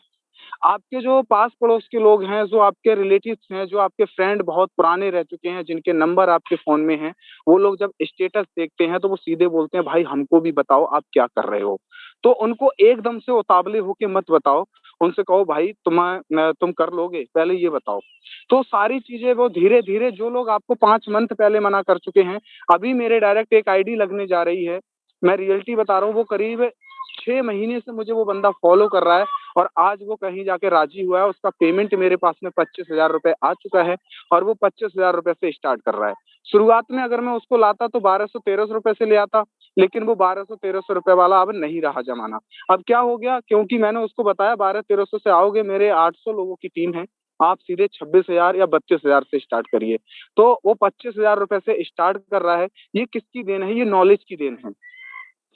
आपके जो पास पड़ोस के लोग हैं, जो आपके रिलेटिव्स हैं, जो आपके फ्रेंड बहुत पुराने रह चुके हैं, जिनके नंबर आपके फोन में हैं, वो लोग जब स्टेटस देखते हैं तो वो सीधे बोलते हैं, भाई हमको भी बताओ आप क्या कर रहे हो। तो उनको एकदम से उतावले होके मत बताओ, उनसे कहो भाई तुम कर लोगे, पहले ये बताओ। तो सारी चीजें वो धीरे धीरे, जो लोग आपको 5 मंथ पहले मना कर चुके हैं, अभी मेरे डायरेक्ट एक आईडी लगने जा रही है, मैं रियलिटी बता रहा हूँ, वो करीब 6 महीने से मुझे वो बंदा फॉलो कर रहा है, और आज वो कहीं जाके राजी हुआ है। उसका पेमेंट मेरे पास में 25,000 रुपए आ चुका है, और वो 25,000 रुपए से स्टार्ट कर रहा है। शुरुआत में अगर मैं उसको लाता तो 1200-1300 रुपए से ले आता, लेकिन वो 1200-1300 रुपए वाला अब नहीं रहा जमाना। अब क्या हो गया? क्योंकि मैंने उसको बताया 1200-1300 से आओगे, मेरे 800 लोगों की टीम है, आप सीधे 26,000 या 32,000 से स्टार्ट करिए। तो वो 25,000 रुपए से स्टार्ट कर रहा है। ये किसकी देन है? ये नॉलेज की देन है।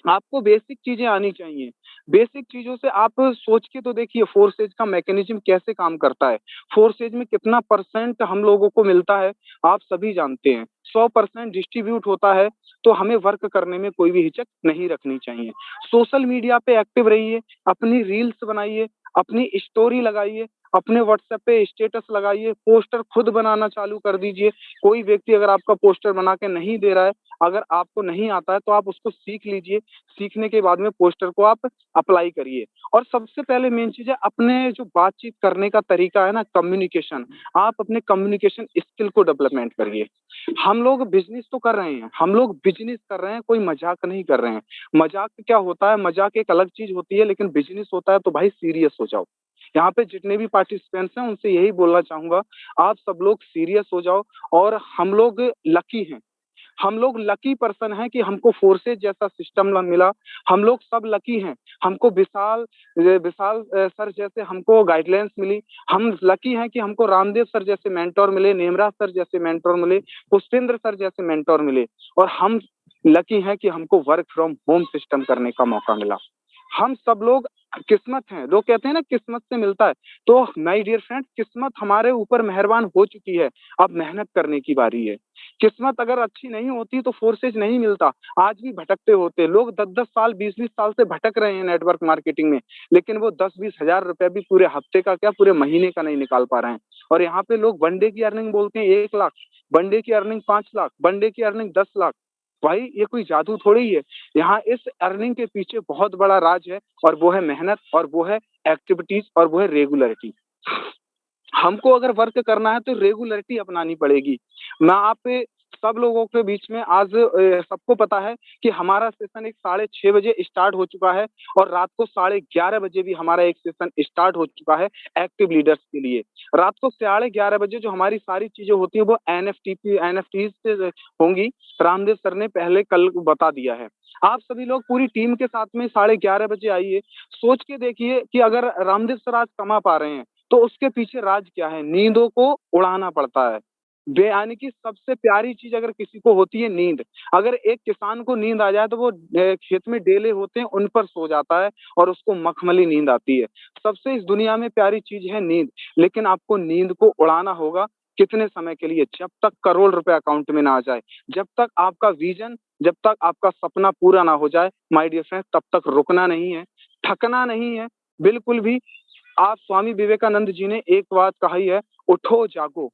आपको बेसिक चीजें आनी चाहिए। बेसिक चीजों से आप सोच के तो देखिए, फोर्स एज का मैकेनिज्म कैसे काम करता है, फोर्स एज में कितना परसेंट हम लोगों को मिलता है, आप सभी जानते हैं। 100% डिस्ट्रीब्यूट होता है, तो हमें वर्क करने में कोई भी हिचक नहीं रखनी चाहिए। सोशल मीडिया पे एक्टिव रहिए, अपनी रील्स बनाइए, अपनी स्टोरी लगाइए, अपने व्हाट्सएप पे स्टेटस लगाइए, पोस्टर खुद बनाना चालू कर दीजिए। कोई व्यक्ति अगर आपका पोस्टर बना के नहीं दे रहा है, अगर आपको नहीं आता है तो आप उसको सीख लीजिए, सीखने के बाद में पोस्टर को आप अप्लाई करिए। और सबसे पहले मेन चीज है, अपने जो बातचीत करने का तरीका है ना, कम्युनिकेशन, आप अपने कम्युनिकेशन स्किल को डेवलपमेंट करिए। हम लोग बिजनेस तो कर रहे हैं, हम लोग बिजनेस कर रहे हैं, कोई मजाक नहीं कर रहे हैं। मजाक क्या होता है? मजाक एक अलग चीज होती है, लेकिन बिजनेस होता है तो भाई सीरियस हो जाओ। यहाँ पे जितने भी पार्टिसिपेंट्स हैं उनसे यही बोलना चाहूंगा, आप सब लोग सीरियस हो जाओ। और हम लोग लकी हैं, हम लोग लकी पर्सन हैं कि हमको फोर्सेज जैसा सिस्टम मिला। हम लोग सब लकी हैं, हमको विशाल विशाल सर जैसे हमको गाइडलाइंस मिली। हम लकी हैं कि हमको रामदेव सर जैसे मेंटोर मिले, नेमराज सर जैसे मेंटोर मिले, पुष्पेंद्र सर जैसे मेंटोर मिले। और हम लकी हैं कि हमको वर्क फ्रॉम होम सिस्टम करने का मौका मिला। हम सब लोग किस्मत हैं, लोग कहते हैं ना किस्मत से मिलता है, तो माय डियर फ्रेंड, किस्मत हमारे ऊपर मेहरबान हो चुकी है, अब मेहनत करने की बारी है। किस्मत अगर अच्छी नहीं होती तो फोर्सेज नहीं मिलता, आज भी भटकते होते लोग। 10-10 साल 20-20 साल से भटक रहे हैं नेटवर्क मार्केटिंग में, लेकिन वो 10-20 हजार रुपए भी पूरे हफ्ते का क्या पूरे महीने का नहीं निकाल पा रहे हैं। और यहाँ पे लोग वनडे की अर्निंग बोलते हैं 1 लाख, वनडे की अर्निंग 5 लाख, वनडे की अर्निंग 10 लाख। भाई ये कोई जादू थोड़ी है, यहाँ इस अर्निंग के पीछे बहुत बड़ा राज है, और वो है मेहनत, और वो है एक्टिविटीज, और वो है रेगुलरिटी। हमको अगर वर्क करना है तो रेगुलरिटी अपनानी पड़ेगी। मैं आप सब लोगों के बीच में आज सबको पता है कि हमारा सेशन एक 6:30 बजे स्टार्ट हो चुका है, और रात को 11:30 बजे भी हमारा एक सेशन स्टार्ट हो चुका है एक्टिव लीडर्स के लिए। रात को 11:30 बजे जो हमारी सारी चीजें होती है वो एनएफटी से होंगी। रामदेव सर ने पहले कल बता दिया है। आप सभी लोग पूरी टीम के साथ में 11:30 बजे आइए। सोच के देखिए कि अगर रामदेव सर आज कमा पा रहे हैं तो उसके पीछे राज क्या है? नींदों को उड़ाना पड़ता है। यानी कि सबसे प्यारी चीज अगर किसी को होती है नींद। अगर एक किसान को नींद आ जाए तो वो खेत में डेले होते हैं उन पर सो जाता है, और उसको मखमली नींद आती है। सबसे इस दुनिया में प्यारी चीज है नींद, लेकिन आपको नींद को उड़ाना होगा। कितने समय के लिए? जब तक करोड़ रुपए अकाउंट में ना आ जाए, जब तक आपका विजन, जब तक आपका सपना पूरा ना हो जाए, माय डियर फ्रेंड, तब तक रुकना नहीं है, थकना नहीं है बिल्कुल भी। आप स्वामी विवेकानंद जी ने एक बात कही है, उठो जागो,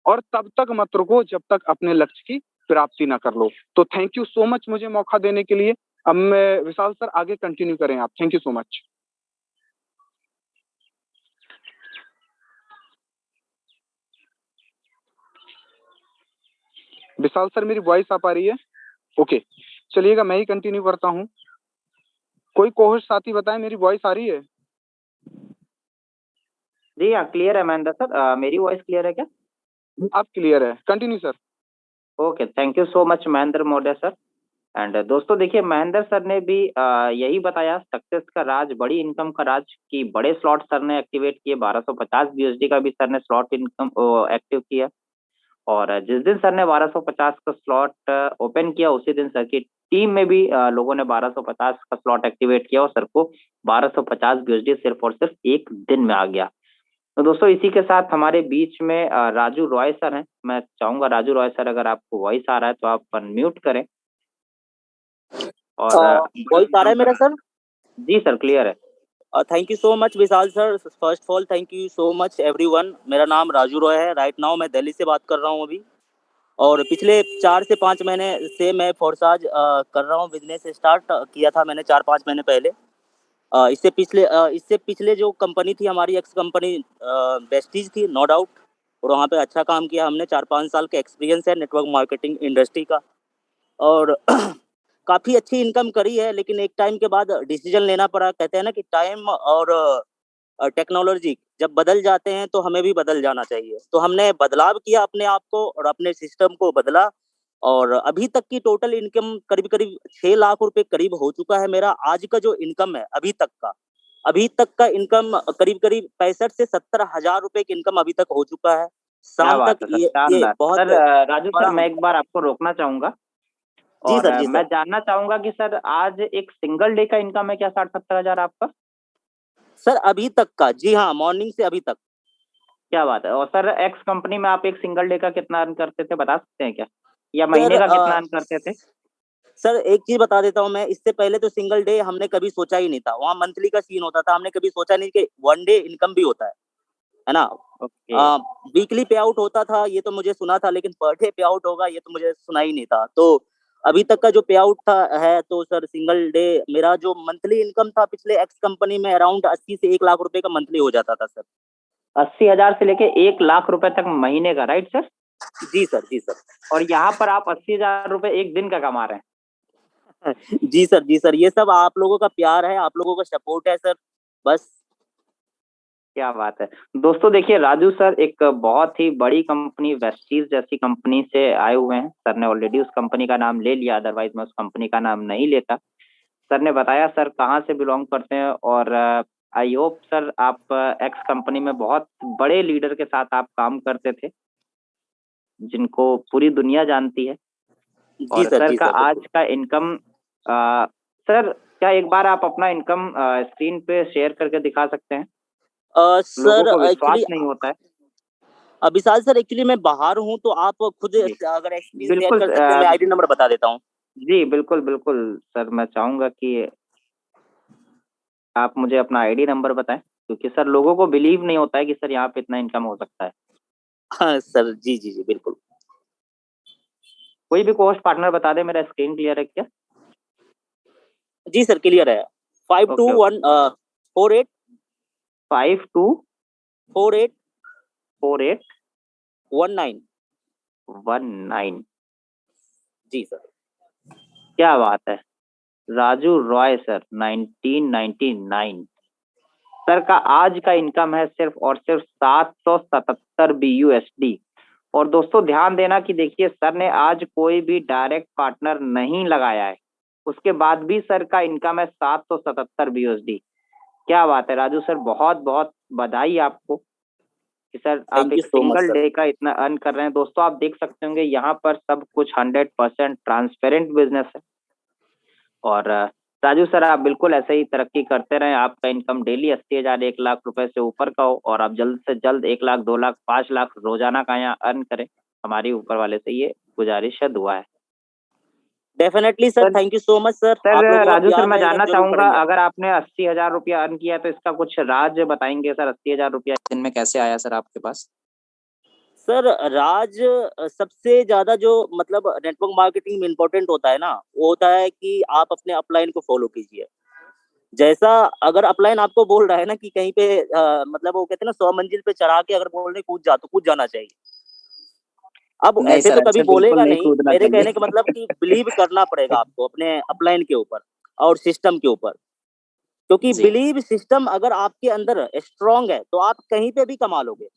और तब तक मत रुको जब तक अपने लक्ष्य की प्राप्ति ना कर लो। तो थैंक यू सो मच मुझे मौका देने के लिए। अब मैं विशाल सर आगे कंटिन्यू करें आप। Thank you so much. Vishal sir मेरी वॉइस आ पा रही है? ओके, चलिएगा मैं ही कंटिन्यू करता हूँ। कोई कोहोस्ट साथी बताए मेरी वॉइस आ रही है? जी हाँ, क्लियर है महेंद्र सर। मेरी वॉइस क्लियर है क्या? आप क्लियर है, continue sir. Okay, thank you so much Mahendra महोदय सर। एंड दोस्तों देखिए, महेंद्र सर ने भी यही बताया सक्सेस का राज, बड़ी इनकम का राज, कि बड़े स्लॉट सर ने एक्टिवेट किए। 1250 BUSD का भी सर ने स्लॉट इनकम एक्टिव किया। और जिस दिन सर ने 1250 का स्लॉट ओपन किया, उसी दिन सर की टीम में भी लोगों ने 1250 का स्लॉट एक्टिवेट किया और सर को 1250 BUSD सिर्फ और सिर्फ एक दिन में आ गया। तो दोस्तों इसी के साथ हमारे बीच में राजू रॉय सर हैं। मैं चाहूंगा राजू रॉय सर, अगर आपको वॉइस आ रहा है तो आप अनम्यूट करें। और वॉइस आ रहा है मेरा सर? जी सर, क्लियर है। Thank you so much Vishal sir. First of all thank you so much everyone. मेरा नाम राजू रॉय है। राइट नाउ मैं दिल्ली से बात कर रहा हूँ अभी। और पिछले 4 से 5 महीने से मैं फोर्साज कर रहा हूँ। बिजनेस स्टार्ट किया था मैंने 4-5 महीने पहले। इससे पिछले जो कंपनी थी हमारी, एक्स कंपनी वेस्टीज थी, नो डाउट। और वहाँ पे अच्छा काम किया हमने। 4-5 साल का एक्सपीरियंस है नेटवर्क मार्केटिंग इंडस्ट्री का। और काफ़ी अच्छी इनकम करी है, लेकिन एक टाइम के बाद डिसीजन लेना पड़ा। कहते हैं ना कि टाइम और टेक्नोलॉजी जब बदल जाते हैं तो हमें भी बदल जाना चाहिए। तो हमने बदलाव किया अपने आप को और अपने सिस्टम को बदला। और अभी तक की टोटल इनकम करीब करीब 6 लाख रुपए करीब हो चुका है मेरा। आज का जो इनकम है अभी तक का इनकम करीब करीब 65 से 70 हजार रुपए की इनकम अभी तक हो चुका है। क्या शाम बात तक है सर, ये शानदार बहुत सर। राजू सर, बड़ा। मैं एक बार आपको रोकना चाहूंगा। जी और सर, जी मैं सर। जानना चाहूंगा कि सर आज एक सिंगल डे का इनकम है क्या 60-70 हजार आपका? सर अभी तक का, जी हाँ, मॉर्निंग से अभी तक। क्या बात है। और सर एक्स कंपनी में आप एक सिंगल डे का कितना अर्न करते थे, बता सकते हैं क्या? या सर महीने का कितना अर्न करते थे? सर एक चीज बता देता हूँ मैं। इससे पहले तो सिंगल डे हमने कभी सोचा ही नहीं था। वहाँ मंथली का सीन होता था। हमने कभी सोचा नहीं कि 1 डे इनकम भी होता है ना। ओके। वीकली पे आउट होता था ये तो मुझे सुना था, लेकिन पर डे पे आउट होगा ये तो मुझे सुना ही नहीं था। तो अभी तक का जो पे आउट था है, तो सर सिंगल डे मेरा जो मंथली इनकम था पिछले एक्स कंपनी में अराउंड 80 से 1 लाख रुपए का मंथली हो जाता था सर। 80 हजार से लेके 1 लाख रुपए तक महीने का, राइट सर? जी सर, जी सर। और यहाँ पर आप 80 हजार रुपए एक दिन का कमा रहे हैं। जी सर, जी सर। ये सब आप लोगों का प्यार है, आप लोगों का सपोर्ट है सर, बस। क्या बात है। दोस्तों देखिए, राजू सर एक बहुत ही बड़ी कंपनी वेस्टीज जैसी कंपनी से आए हुए हैं। सर ने ऑलरेडी उस कंपनी का नाम ले लिया, अदरवाइज मैं उस कंपनी का नाम नहीं लेता। सर ने बताया सर कहाँ से बिलोंग करते हैं। और आई होप सर आप एक्स कंपनी में बहुत बड़े लीडर के साथ आप काम करते थे, जिनको पूरी दुनिया जानती है। जी और सर, सर जी का सर, बिल्कुल। आज का इनकम, सर क्या एक बार आप अपना इनकम स्क्रीन पे शेयर करके दिखा सकते हैं? लोगों सर को विश्वास एक्चुअली नहीं होता है। विशाल सर, एक्चुअली मैं बाहर हूँ, तो आप खुद जी अगर स्क्रीन शेयर बिल्कुल। कर सकते हैं, मैं आईडी नंबर बता देता हूँ। जी बिल्कुल बिल्कुल सर, मैं चाहूंगा कि आप मुझे अपना आईडी नंबर बताएं, क्योंकि सर लोगों को बिलीव नहीं होता है कि सर यहाँ पे इतना इनकम हो सकता है। हाँ सर, जी जी जी, बिल्कुल। कोई भी कोस्ट पार्टनर बता दे। मेरा स्क्रीन क्लियर है क्या? जी सर, क्लियर है। Okay okay. 5214848489। 524819। जी सर। क्या बात है। राजू रॉय सर 1999। सर का आज का इनकम है सिर्फ और सिर्फ 777 BUSD। और दोस्तों ध्यान देना कि देखिए, सर ने आज कोई भी डायरेक्ट पार्टनर नहीं लगाया है, उसके बाद भी सर का इनकम है 777 BUSD। क्या बात है राजू सर, बहुत बहुत बधाई आपको कि सर आप थैंक यू एक so much single sir. Day का इतना अर्न कर रहे हैं। दोस्तों आप देख सकते होंगे यहाँ पर सब कुछ 100% ट्रांसपेरेंट बिजनेस है। और राजू सर आप बिल्कुल ऐसे ही तरक्की करते रहें। आपका इनकम डेली 80 हजार 1 लाख रुपए से ऊपर का हो, और आप जल्द से जल्द 1 लाख 2 लाख 5 लाख रोजाना का यहाँ अर्न करें। हमारी ऊपर वाले से ये गुजारिश है, दुआ है। Definitely sir, sir thank you so much sir. Sir आप लोगों का राजू सर, प्यार मैं रहेगा जानना जरूर चाहूंगा, बढ़ेंगे। अगर आपने 80 हजार रुपया अर्न किया तो इसका कुछ राज बताएंगे सर? 80 हजार रुपया दिन में कैसे आया सर आपके पास? सर राज सबसे ज्यादा जो मतलब नेटवर्क मार्केटिंग में इम्पोर्टेंट होता है ना, वो होता है कि आप अपने अपलाइन को फॉलो कीजिए। जैसा अगर अपलाइन आपको बोल रहा है ना कि कहीं पे मतलब वो कहते हैं ना 100 मंजिल पे चढ़ा के अगर बोल रहे कूद जा, तो कूद जाना चाहिए। अब नहीं ऐसे सर, तो कभी ऐसे बिल्कुल बोलेगा नहीं नहीं। कूदना मेरे कहने का चाहिए। मतलब कि बिलीव करना पड़ेगा आपको अपने अपलाइन के ऊपर और सिस्टम के ऊपर। क्योंकि जी। बिलीव सिस्टम अगर आपके अंदर स्ट्रांग है तो आप कहीं पे भी कमा लोगे।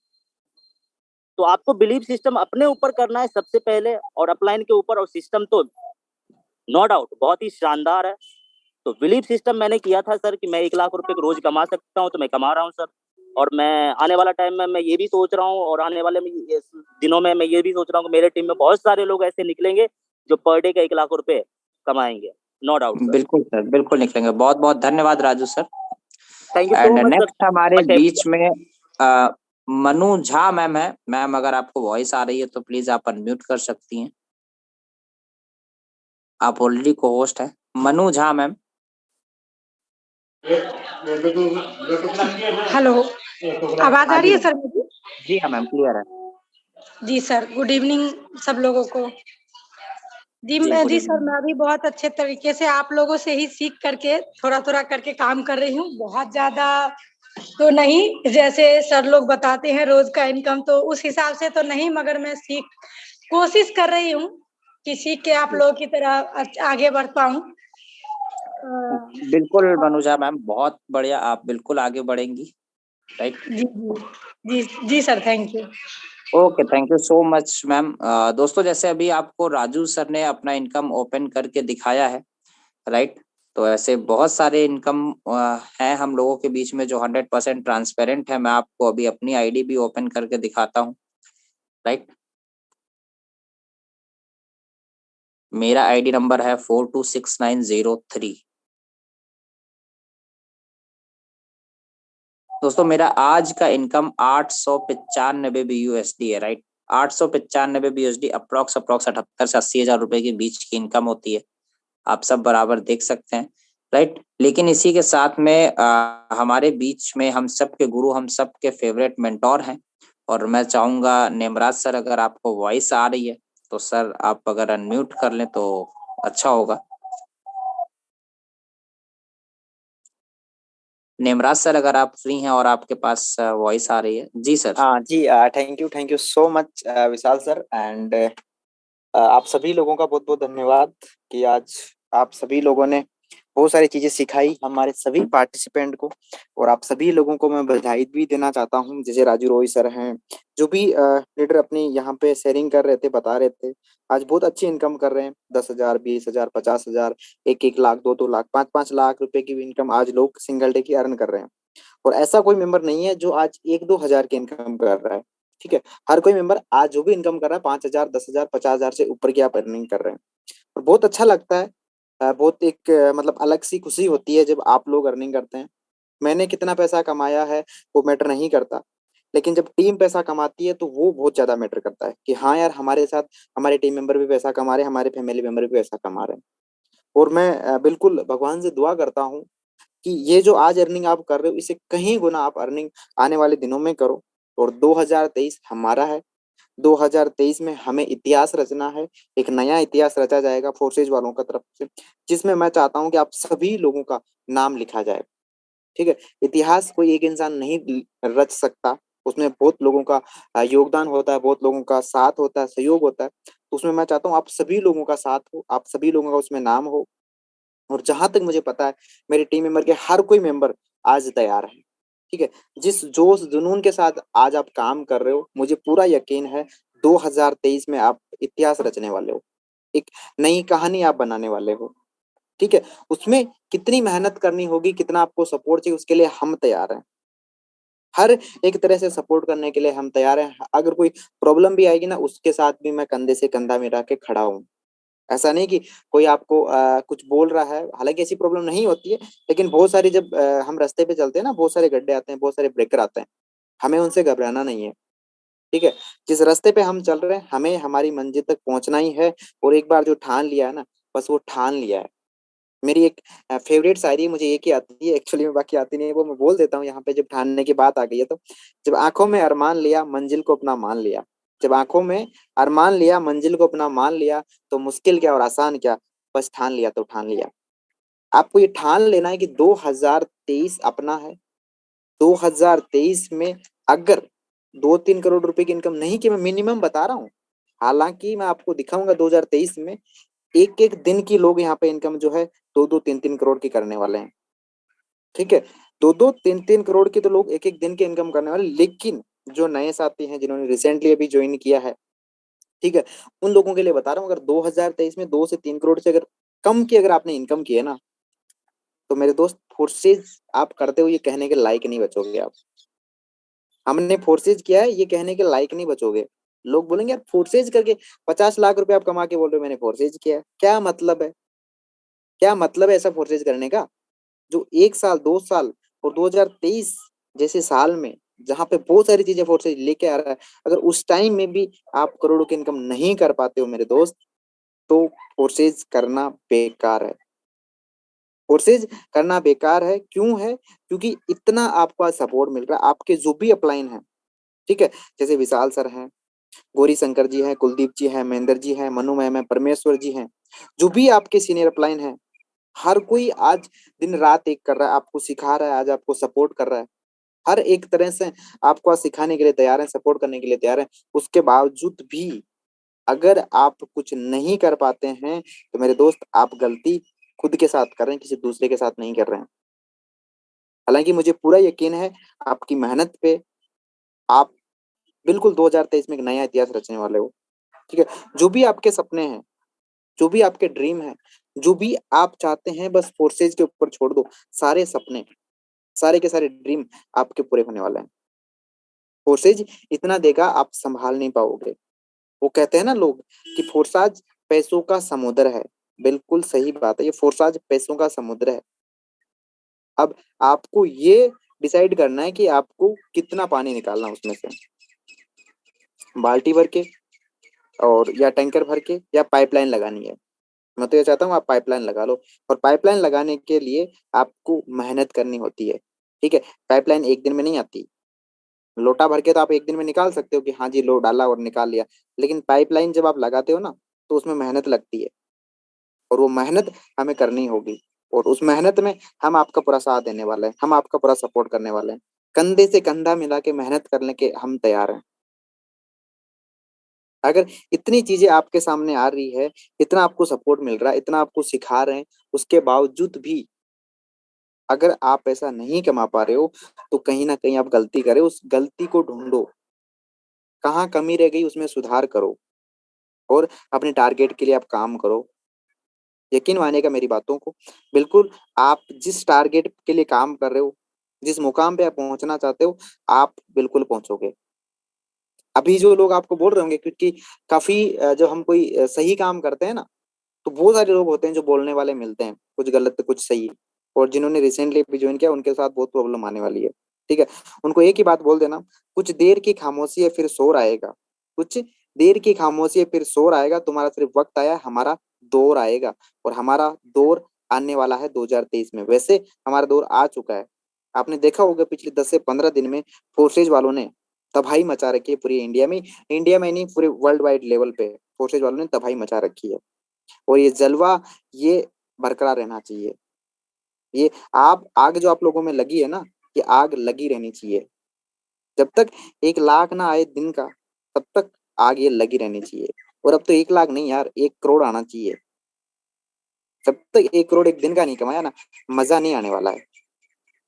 तो आपको बिलीव सिस्टम अपने ऊपर करना है सबसे पहले, और अपलाइन के ऊपर, और सिस्टम तो नो डाउट बहुत ही शानदार है। तो बिलीव सिस्टम मैंने किया था सर कि मैं 1 लाख रुपए रोज कमा सकता हूँ, तो मैं कमा रहा हूँ सर। और मैं आने वाला टाइम में मैं ये भी सोच रहा हूँ, और आने वाले दिनों में मैं ये भी सोच रहा हूँ कि मेरे टीम में बहुत सारे लोग ऐसे निकलेंगे जो पर डे का 1 लाख रुपए कमाएंगे, नो डाउट सर। बिल्कुल सर, बिल्कुल निकलेंगे। बहुत बहुत धन्यवाद Raju sir. Thank you so and much sir. Next हमारे बीच में मनु झा मैम है। मैम, अगर आपको वॉइस आ रही है तो प्लीज आप अनम्यूट कर सकती हैं। आप ऑलरेडी को होस्ट है। मनु झा मैम। हेलो, आवाज आ रही है सर मेरी? जी हाँ मैम, क्लियर है। जी सर, गुड इवनिंग सब लोगों को। जी जी, मैं गुड जी सर, इवनिंग। मैं भी बहुत अच्छे तरीके से आप लोगों से ही सीख करके थोड़ा-थोड़ा करके काम कर रही हूँ। बहुत ज़्यादा तो नहीं, जैसे सर लोग बताते हैं रोज़ का इनकम, तो उस हिसाब से तो नहीं, मगर मैं कोशिश कर रही हूँ कि सीख के आप लोगों की तरह आगे बढ़ पाऊँ। बिल्कुल मनुजा मैम, बहुत बढ़िया, आप बिल्कुल आगे बढ़ेंगी। राइट। जी, जी। जी, जी sir, thank you. Okay, thank you so much ma'am. दोस्तों, जैसे अभी आपको राजू सर ने अपना इनकम ओपन करके दिखाया है, राइट। तो ऐसे बहुत सारे इनकम हैं हम लोगों के बीच में जो 100% ट्रांसपेरेंट है। मैं आपको अभी अपनी आईडी भी ओपन करके दिखाता हूँ, राइट। मेरा आईडी नंबर है 426903। दोस्तों, मेरा आज का इनकम 895 BUSD है, राइट। 895 BUSD अप्रोक्स 78 से 80 हजार रुपए के बीच की इनकम होती है। आप सब बराबर देख सकते हैं, राइट। लेकिन इसी के साथ में हमारे बीच में हम सब के गुरु, हम सब के फेवरेट मेंटोर हैं। और मैं चाहूंगा नेमराज सर, अगर आपको वॉइस आ रही है तो सर आप अगर अनम्यूट कर लें तो अच्छा होगा। नेमराज सर, अगर आप फ्री हैं और आपके पास वॉइस आ रही है। जी सर। हाँ जी, thank you so much Vishal sir. And आप सभी लोगों का बहुत बहुत धन्यवाद कि आज आप सभी लोगों ने बहुत सारी चीजें सिखाई हमारे सभी पार्टिसिपेंट को। और आप सभी लोगों को मैं बधाई भी देना चाहता हूँ, जैसे राजू रोही सर हैं, जो भी लीडर अपनी यहाँ पे शेयरिंग कर रहे थे, बता रहे थे, आज बहुत अच्छी इनकम कर रहे हैं। 10,000, 20,000, 50,000, 1-1 लाख, 2-2 लाख, 5-5 लाख रुपए की इनकम आज लोग सिंगल डे की अर्न कर रहे हैं। और ऐसा कोई मेंबर नहीं है जो आज 1-2 हजार की इनकम कर रहा है, ठीक है। हर कोई मेंबर आज जो भी इनकम कर रहा है 5,000, 10,000, 50,000 से ऊपर की आप अर्निंग कर रहे हैं। और बहुत अच्छा लगता है। बहुत एक मतलब अलग सी खुशी होती है जब आप लोग अर्निंग करते हैं। मैंने कितना पैसा कमाया है वो मैटर नहीं करता, लेकिन जब टीम पैसा कमाती है तो वो बहुत ज्यादा मैटर करता है कि हाँ यार, हमारे साथ हमारे टीम मेंबर भी पैसा कमा रहे हैं, हमारे फैमिली मेंबर भी पैसा कमा रहे हैं। और मैं बिल्कुल भगवान से दुआ करता हूँ कि ये जो आज अर्निंग आप कर रहे हो, इसे कहीं गुना आप अर्निंग आने वाले दिनों में करो। और 2023 हमारा है। 2023 में हमें इतिहास रचना है। एक नया इतिहास रचा जाएगा फोर्सेज वालों का तरफ से, जिसमें मैं चाहता हूं कि आप सभी लोगों का नाम लिखा जाए, ठीक है। इतिहास कोई एक इंसान नहीं रच सकता, उसमें बहुत लोगों का योगदान होता है, बहुत लोगों का साथ होता है, सहयोग होता है। तो उसमें मैं चाहता हूँ आप सभी लोगों का साथ हो, आप सभी लोगों का उसमें नाम हो। और जहां तक मुझे पता है, मेरे टीम मेंबर के हर कोई मेंबर आज तैयार है, ठीक है। जिस जोश जुनून के साथ आज आप काम कर रहे हो, मुझे पूरा यकीन है 2023 में आप इतिहास रचने वाले हो, एक नई कहानी आप बनाने वाले हो, ठीक है। उसमें कितनी मेहनत करनी होगी, कितना आपको सपोर्ट चाहिए, उसके लिए हम तैयार हैं। हर एक तरह से सपोर्ट करने के लिए हम तैयार हैं। अगर कोई प्रॉब्लम भी आएगी ना, उसके साथ भी मैं कंधे से कंधा मिला के खड़ा हूँ। ऐसा नहीं कि कोई आपको कुछ बोल रहा है, हालांकि ऐसी प्रॉब्लम नहीं होती है, लेकिन बहुत सारी जब हम रास्ते पे चलते हैं ना, बहुत सारे गड्ढे आते हैं, बहुत सारे ब्रेकर आते हैं, हमें उनसे घबराना नहीं है, ठीक है। जिस रास्ते पे हम चल रहे हैं, हमें हमारी मंजिल तक पहुंचना ही है। और एक बार जो ठान लिया है ना, बस वो ठान लिया है। मेरी एक फेवरेट शायरी मुझे एक ही आती है एक्चुअली में, बाकी आती नहीं है, वो मैं बोल देता हूँ यहाँ पे। जब ठानने की बात आ गई है तो, जब आंखों में अरमान लिया, मंजिल को अपना मान लिया। जब आंखों में अरमान लिया, मंजिल को अपना मान लिया, तो मुश्किल क्या और आसान क्या, बस ठान लिया तो ठान लिया। आपको ये ठान लेना है कि 2023 अपना है। 2023 में अगर 2-3 करोड़ रुपए की इनकम नहीं की, मैं मिनिमम बता रहा हूँ, हालांकि मैं आपको दिखाऊंगा 2023 में एक एक दिन की लोग यहाँ पे इनकम जो है 2-2, 3-3 करोड़ की करने वाले हैं। ठीक है, 2-2 3-3 करोड़ की तो लोग एक एक दिन की इनकम करने वाले। लेकिन जो नए साथी हैं जिन्होंने रिसेंटली अभी ज्वाइन किया है, ठीक है, उन लोगों के लिए बता रहा हूँ, अगर 2023 में 2 से 3 करोड़ से अगर कम की अगर आपने इनकम की है ना, तो मेरे दोस्त फोर्सेज आप करते हुए ये कहने के लायक नहीं बचोगे आप। हमने फोर्सेज किया है ये कहने के लायक नहीं बचोगे। लोग बोलेंगे यार फोर्सेज करके 50 लाख रुपए आप कमा के बोल रहे हो मैंने फोर्सेज किया है, क्या मतलब है? क्या मतलब है ऐसा फोर्सेज करने का? जो 1 साल 2 साल और 2023 जैसे साल में जहां पे बहुत सारी चीजें फोर्सेज लेके आ रहा है, अगर उस टाइम में भी आप करोड़ों की इनकम नहीं कर पाते हो मेरे दोस्त, तो फोर्सेज करना बेकार है। फोर्सेज करना बेकार है, क्यों है? क्योंकि इतना आपका सपोर्ट मिल रहा है, आपके जो भी अपलाइन है, ठीक है, जैसे विशाल सर हैं, गौरी शंकर जी हैं, कुलदीप जी हैं, महेंद्र जी हैं, मनु मैम है, परमेश्वर जी हैं, जो भी आपके सीनियर अपलाइन हैं, हर कोई आज दिन रात एक कर रहा है, आपको सिखा रहा है, आज आपको सपोर्ट कर रहा है, हर एक तरह से आपको आज सिखाने के लिए तैयार है, सपोर्ट करने के लिए तैयार है। उसके बावजूद भी अगर आप कुछ नहीं कर पाते हैं, तो मेरे दोस्त आप गलती खुद के साथ कर रहे हैं, किसी दूसरे के साथ नहीं कर रहे हैं। हालांकि मुझे पूरा यकीन है आपकी मेहनत पे, आप बिल्कुल 2023 में एक नया इतिहास रचने वाले हो। ठीक है, जो भी आपके सपने हैं, जो भी आपके ड्रीम है, जो भी आप चाहते हैं, बस फोर्सेज के ऊपर छोड़ दो। सारे सपने, सारे के सारे ड्रीम आपके पूरे होने वाले हैं। फोर्सेज इतना देगा आप संभाल नहीं पाओगे। वो कहते हैं ना लोग कि फोर्साज पैसों का समुद्र है। बिल्कुल सही बात है, ये फोर्साज पैसों का समुद्र है। अब आपको ये डिसाइड करना है कि आपको कितना पानी निकालना उसमें से, बाल्टी भर के और या टैंकर भर के, या पाइपलाइन लगानी है। मैं तो ये चाहता हूँ आप पाइपलाइन लगा लो, और पाइपलाइन लगाने के लिए आपको मेहनत करनी होती है। ठीक है, पाइपलाइन एक दिन में नहीं आती। लोटा भर के तो आप एक दिन में निकाल सकते हो कि हाँ जी लो डाला और निकाल लिया, लेकिन पाइपलाइन जब आप लगाते हो ना, तो उसमें मेहनत लगती है, और वो मेहनत हमें करनी होगी। और उस मेहनत में हम आपका पूरा साथ देने वाले हैं, हम आपका पूरा सपोर्ट करने वाले हैं। कंधे से कंधा मिला के मेहनत करने के हम तैयार हैं। अगर इतनी चीजें आपके सामने आ रही है, इतना आपको सपोर्ट मिल रहा है, इतना आपको सिखा रहे हैं, उसके बावजूद भी अगर आप ऐसा नहीं कमा पा रहे हो, तो कहीं ना कहीं आप गलती करे, उस गलती को ढूंढो, कहाँ कमी रह गई उसमें सुधार करो, और अपने टारगेट के लिए आप काम करो। यकीन मानिएगा मेरी बातों को, बिल्कुल आप जिस टारगेट के लिए काम कर रहे हो, जिस मुकाम पे आप पहुंचना चाहते हो, आप बिल्कुल पहुंचोगे। अभी जो लोग आपको बोल रहे होंगे, क्योंकि काफी जब हम कोई सही काम करते हैं ना, तो बहुत सारे लोग होते हैं जो बोलने वाले मिलते हैं, कुछ गलत कुछ सही। और जिन्होंने रिसेंटली भी ज्वाइन किया, उनके साथ बहुत प्रॉब्लम आने वाली है। ठीक है, उनको एक ही बात बोल देना, कुछ देर की खामोशी है फिर शोर आएगा, कुछ देर की खामोशी है फिर शोर आएगा, तुम्हारा सिर्फ वक्त आया, हमारा दौर आएगा। और हमारा दौर आने वाला है 2023 में। वैसे हमारा दौर आ चुका है। आपने देखा होगा पिछले 10 से 15 दिन में फोर्सेज वालों ने तबाही मचा रखी है पूरी इंडिया में। इंडिया में नहीं, पूरे वर्ल्ड वाइड लेवल पे फोर्सेज वालों ने तबाही मचा रखी है। और ये जलवा ये बरकरार रहना चाहिए। ये आप आग जो आप लोगों में लगी है ना, ये आग लगी रहनी चाहिए। जब तक 1 लाख ना आए दिन का, तब तक आग ये लगी रहनी चाहिए। और अब तो 1 लाख नहीं यार, 1 करोड़ आना चाहिए। जब तक 1 करोड़ एक दिन का नहीं कमाया ना, मजा नहीं आने वाला है।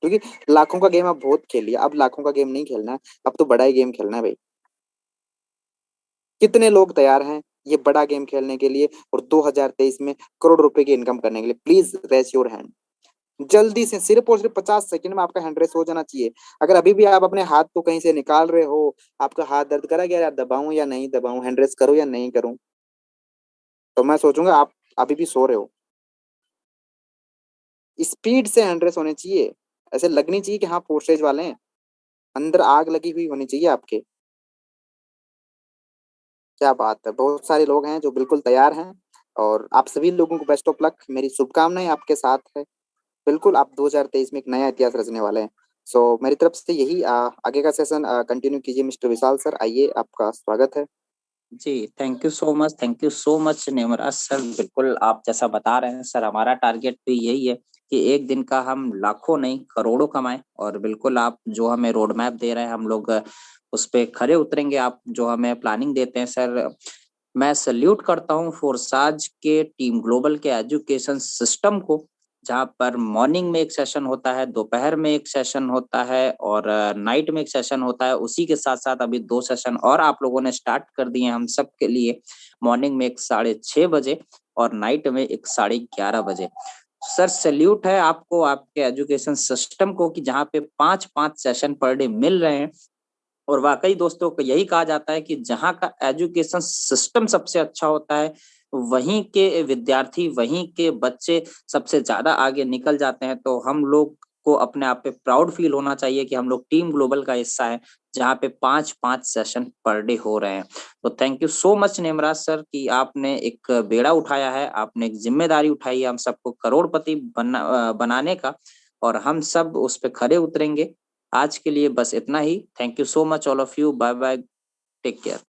क्योंकि लाखों का गेम अब बहुत खेल लिया, अब लाखों का गेम नहीं खेलना है, अब तो बड़ा ही गेम खेलना है भाई। कितने लोग तैयार हैं ये बड़ा गेम खेलने के लिए, और 2023 में करोड़ रुपए की इनकम करने के लिए? Please raise your hand. जल्दी से, सिर्फ और सिर्फ 50 सेकंड में आपका हैंड रेस हो जाना चाहिए। अगर अभी भी आप अपने हाथ को कहीं से निकाल रहे हो, आपका हाथ दर्द करा गया, यार दबाऊं या नहीं दबाऊं, हैंड रेस करूं या नहीं करूं, तो मैं सोचूंगा आप अभी भी सो रहे हो। स्पीड से हैंड रेस होने चाहिए, ऐसे लगनी चाहिए कि हाँ फोर्सेज वाले हैं, अंदर आग लगी हुई होनी चाहिए आपके। क्या बात है, बहुत सारे लोग हैं जो बिल्कुल तैयार हैं, और आप सभी लोगों को बेस्ट ऑफ लक, मेरी शुभकामनाएं आपके साथ है। बिल्कुल आप 2023 में एक नया इतिहास रचने वाले हैं। सो मेरी तरफ से यही आगे का सेशन कंटिन्यू कीजिए। मिस्टर विशाल सर आइए, आपका स्वागत है। जी, thank you so much Nemraj sir. बिल्कुल आप जैसा बता रहे हैं सर, हमारा टारगेट भी यही है कि एक दिन का हम लाखों नहीं करोड़ों कमाएं। और बिल्कुल आप जो हमें रोड मैप दे रहे हैं, हम लोग उस पे खरे उतरेंगे। आप जो हमें प्लानिंग देते हैं सर, मैं सल्यूट करता हूं फोर्साज के टीम ग्लोबल के एजुकेशन सिस्टम को, जहाँ पर मॉर्निंग में एक सेशन होता है, दोपहर में एक सेशन होता है और नाइट में एक सेशन होता है। उसी के साथ साथ अभी 2 सेशन और आप लोगों ने स्टार्ट कर दिए हम सब के लिए, मॉर्निंग में एक 6:30 बजे और नाइट में एक 11:30 बजे। सर सैल्यूट है आपको, आपके एजुकेशन सिस्टम को, कि जहाँ पे 5-5 सेशन पर डे मिल रहे हैं। और वाकई दोस्तों को यही कहा जाता है कि जहाँ का एजुकेशन सिस्टम सबसे अच्छा होता है, वहीं के विद्यार्थी, वहीं के बच्चे सबसे ज्यादा आगे निकल जाते हैं। तो हम लोग को अपने आप पे प्राउड फील होना चाहिए कि हम लोग टीम ग्लोबल का हिस्सा है, जहाँ पे 5-5 सेशन पर डे हो रहे हैं। तो thank you so much Nemraj sir कि आपने एक बेड़ा उठाया है, आपने एक जिम्मेदारी उठाई है हम सबको करोड़पति बनाने का, और हम सब उस पे खरे उतरेंगे। आज के लिए बस इतना ही। Thank you so much all of you. Bye bye, take care.